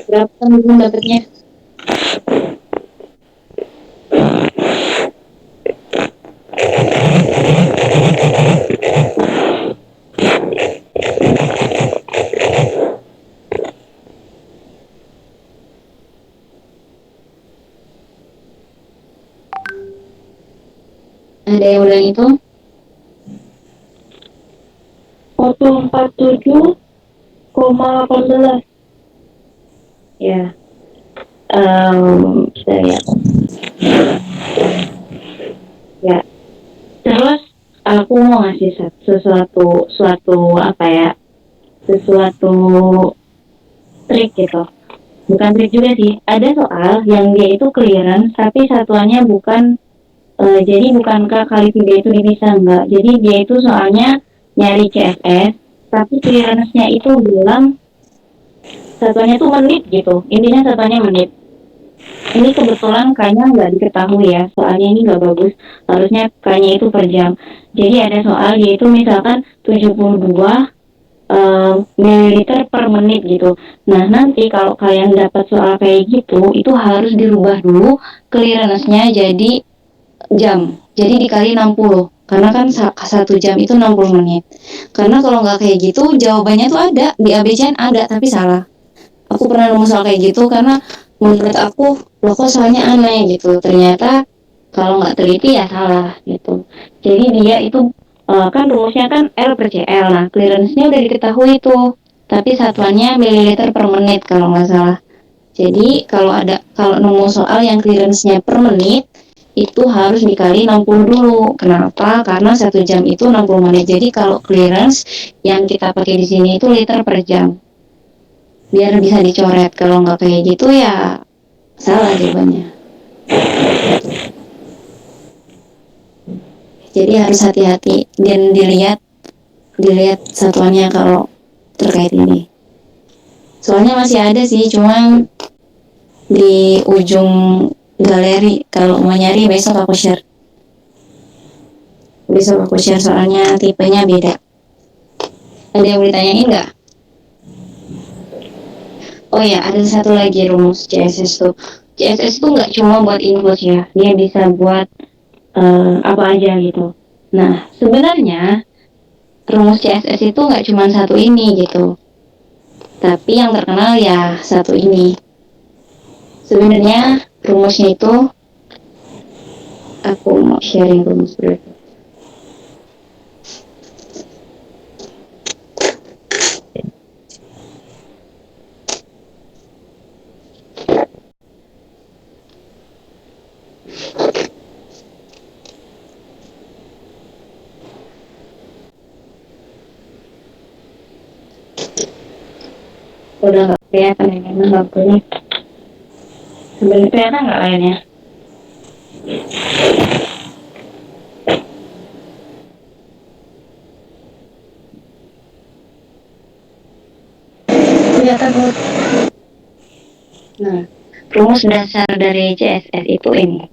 Speaker 1: Berapa teman-teman dapatnya? Ada yang udah hitung?
Speaker 5: 47,18.
Speaker 1: Ya. Kita lihat. Ya. Terus aku mau ngasih sesuatu trik gitu. Bukan trik juga sih. Ada soal yang dia itu clearance tapi satuannya bukan jadi bukan K kali 3 itu bisa enggak. Jadi dia itu soalnya nyari CSS tapi clearance-nya itu bilang satuannya tuh menit gitu. Intinya satuannya menit. Ini kebetulan kayaknya nggak diketahui ya, soalnya ini nggak bagus. Harusnya kayaknya itu per jam. Jadi ada soal yaitu misalkan 72 mililiter per menit gitu. Nah nanti kalau kalian dapat soal kayak gitu, itu harus dirubah dulu clearance-nya jadi jam. Jadi dikali 60. Karena kan 1 jam itu 60 menit. Karena kalau nggak kayak gitu, jawabannya tuh ada di ABCN ada tapi salah. Aku pernah nemu soal kayak gitu karena menurut aku loh kok soalnya aneh gitu. Ternyata kalau nggak teliti ya salah gitu. Jadi dia itu kan rumusnya kan L per CL. Nah clearance-nya udah diketahui tuh. Tapi satuannya mililiter per menit kalau nggak salah. Jadi kalau nemu soal yang clearance-nya per menit itu harus dikali 60 dulu. Kenapa? Karena 1 jam itu 60 menit. Jadi kalau clearance yang kita pakai di sini itu liter per jam. Biar bisa dicoret. Kalau nggak kayak gitu ya salah jawabannya. Jadi harus hati-hati dan dilihat dilihat satuannya kalau terkait ini. Soalnya masih ada sih, cuman di ujung galeri. Kalau mau nyari besok aku share. Soalnya tipenya beda. Ada yang mau ditanyain nggak? Oh ya, ada satu lagi rumus CSS tuh. CSS tuh nggak cuma buat infus ya, dia bisa buat apa aja gitu. Nah, sebenarnya rumus CSS itu nggak cuma satu ini gitu, tapi yang terkenal ya satu ini. Sebenarnya rumusnya itu, aku mau sharing rumus dulu. Udah nggak kelihatan ya, karena lampunya. Sebenarnya kelihatan nggak layarnya? Kelihatan banget. Nah, rumus dasar dari CSS itu ini.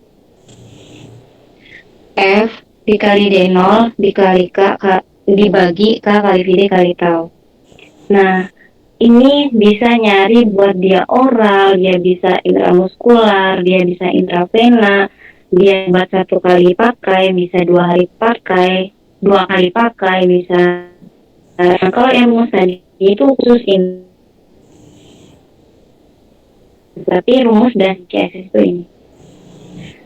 Speaker 1: F dikali D0 dikali K dibagi K kali V D kali tau. Nah, ini bisa nyari buat dia oral, dia bisa intramuskular, dia bisa intravena, dia buat 1 kali pakai, bisa 2 hari pakai, 2 kali pakai, bisa. Nah, kalau yang rumus tadi itu khusus ini. Tapi rumus dan CSS itu ini.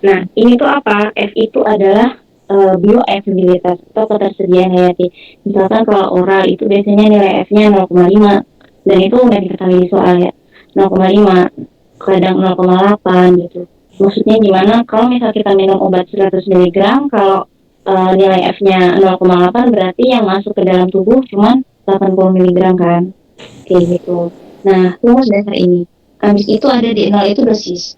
Speaker 1: Nah, ini tuh apa? F itu adalah bioavailabilitas atau ketersediaan hayati. Misalkan kalau oral itu biasanya nilai F-nya 0,5, dan itu udah diketahui soal ya, 0,5, kadang 0,8 gitu. Maksudnya gimana? Kalau misal kita minum obat 100 mg, kalau nilai F-nya 0,8 berarti yang masuk ke dalam tubuh cuma 80 mg kan? Kayak gitu. Nah, rumus dasar ini. Habis itu ada di 0 itu dosis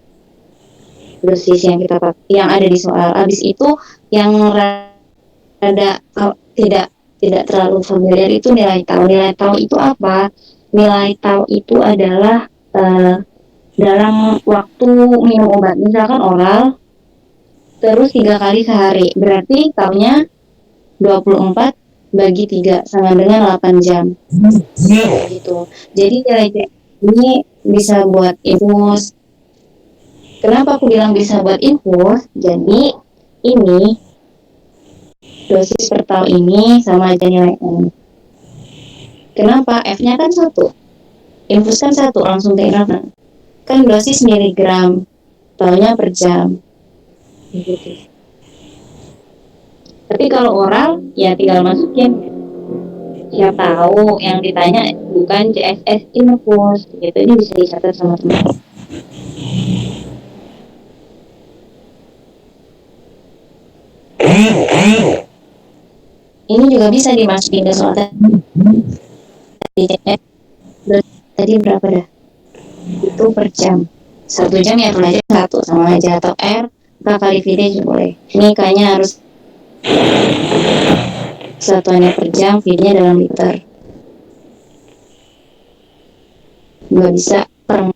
Speaker 1: yang ada di soal. Habis itu yang rada tidak terlalu familiar itu nilai tau. Nilai tau itu apa? Nilai tau itu adalah dalam waktu minum obat. Misalkan oral terus 3 kali sehari, berarti taunya 24 bagi 3 sama dengan 8 jam gitu. Jadi nilai ini bisa buat infus. Kenapa aku bilang bisa buat infus? Jadi ini dosis per tau ini sama aja nilai N. Kenapa? F-nya kan 1, infus kan 1, langsung keirafan. Kan dosis miligram, taunya per jam. Gitu. Tapi kalau oral, ya tinggal masukin. Siapa tahu yang ditanya bukan CSS infus, gitu. Ini bisa dicatat sama teman. Ini juga bisa dimasukin ke soal tadi berapa dah? Itu per jam. 1 jam ya belajar 1 sama aja, atau R K kali V D juga boleh. Ini kayaknya harus satuannya per jam, V-nya dalam liter. Nggak bisa per.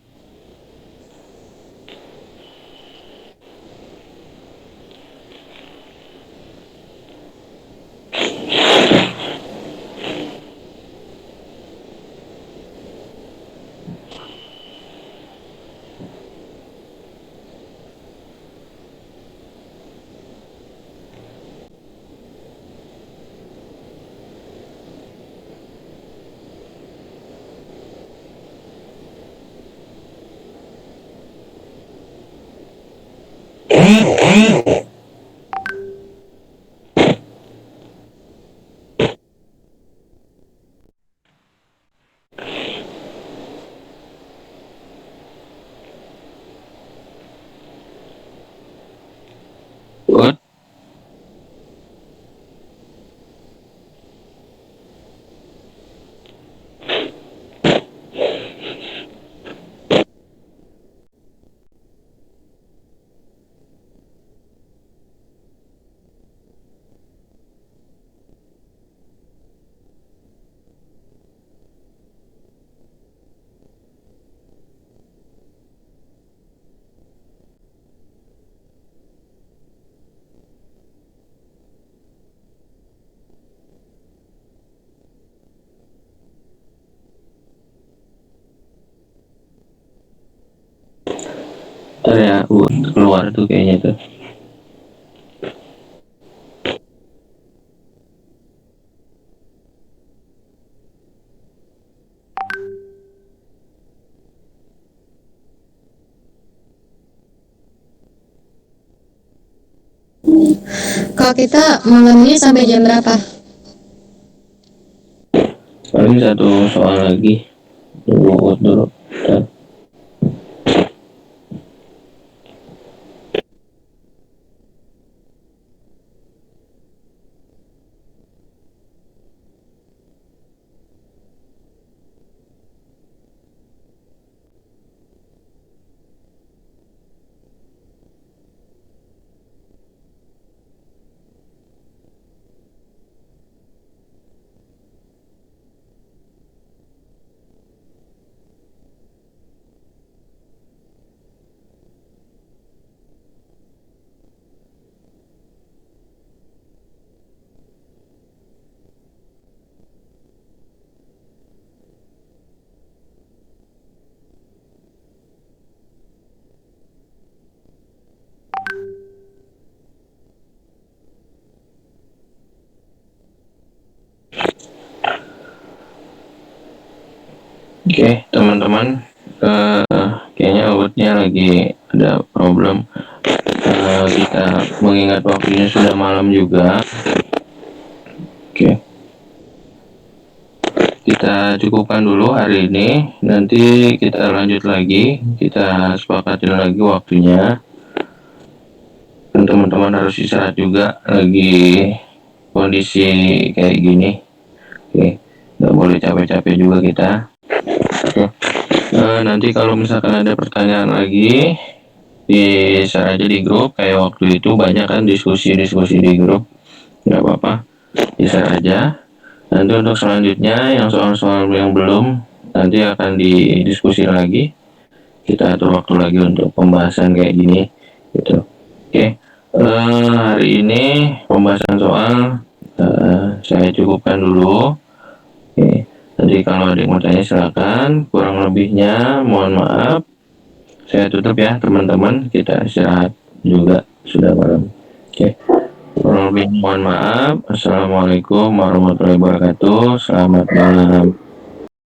Speaker 2: area keluar tuh kayaknya tuh.
Speaker 4: Kalau kita malamnya sampai jam berapa?
Speaker 2: Paling satu soal lagi. Tunggu dulu. Bentar. Oke, teman-teman, kayaknya outnya lagi ada problem. Kita mengingat waktunya sudah malam juga. Oke, kita cukupkan dulu hari ini. Nanti kita lanjut lagi. Kita sepakatin lagi waktunya. Dan teman-teman harus istirahat juga. Lagi kondisi kayak gini. Oke, nggak boleh capek-capek juga kita. Oke. Nanti kalau misalkan ada pertanyaan lagi, di-share aja di grup. Kayak waktu itu banyak kan diskusi-diskusi di grup. Nggak apa-apa, di-share aja. Nanti untuk selanjutnya yang soal-soal yang belum, nanti akan didiskusi lagi. Kita atur waktu lagi untuk pembahasan kayak gini, gitu. Oke. Hari ini pembahasan soal saya cukupkan dulu. Oke. Nanti kalau ada yang mau tanya silakan. Kurang lebihnya mohon maaf. Saya tutup ya teman-teman. Kita istirahat juga, sudah malam. Oke. Kurang lebih mohon maaf. Assalamualaikum warahmatullahi wabarakatuh. Selamat malam.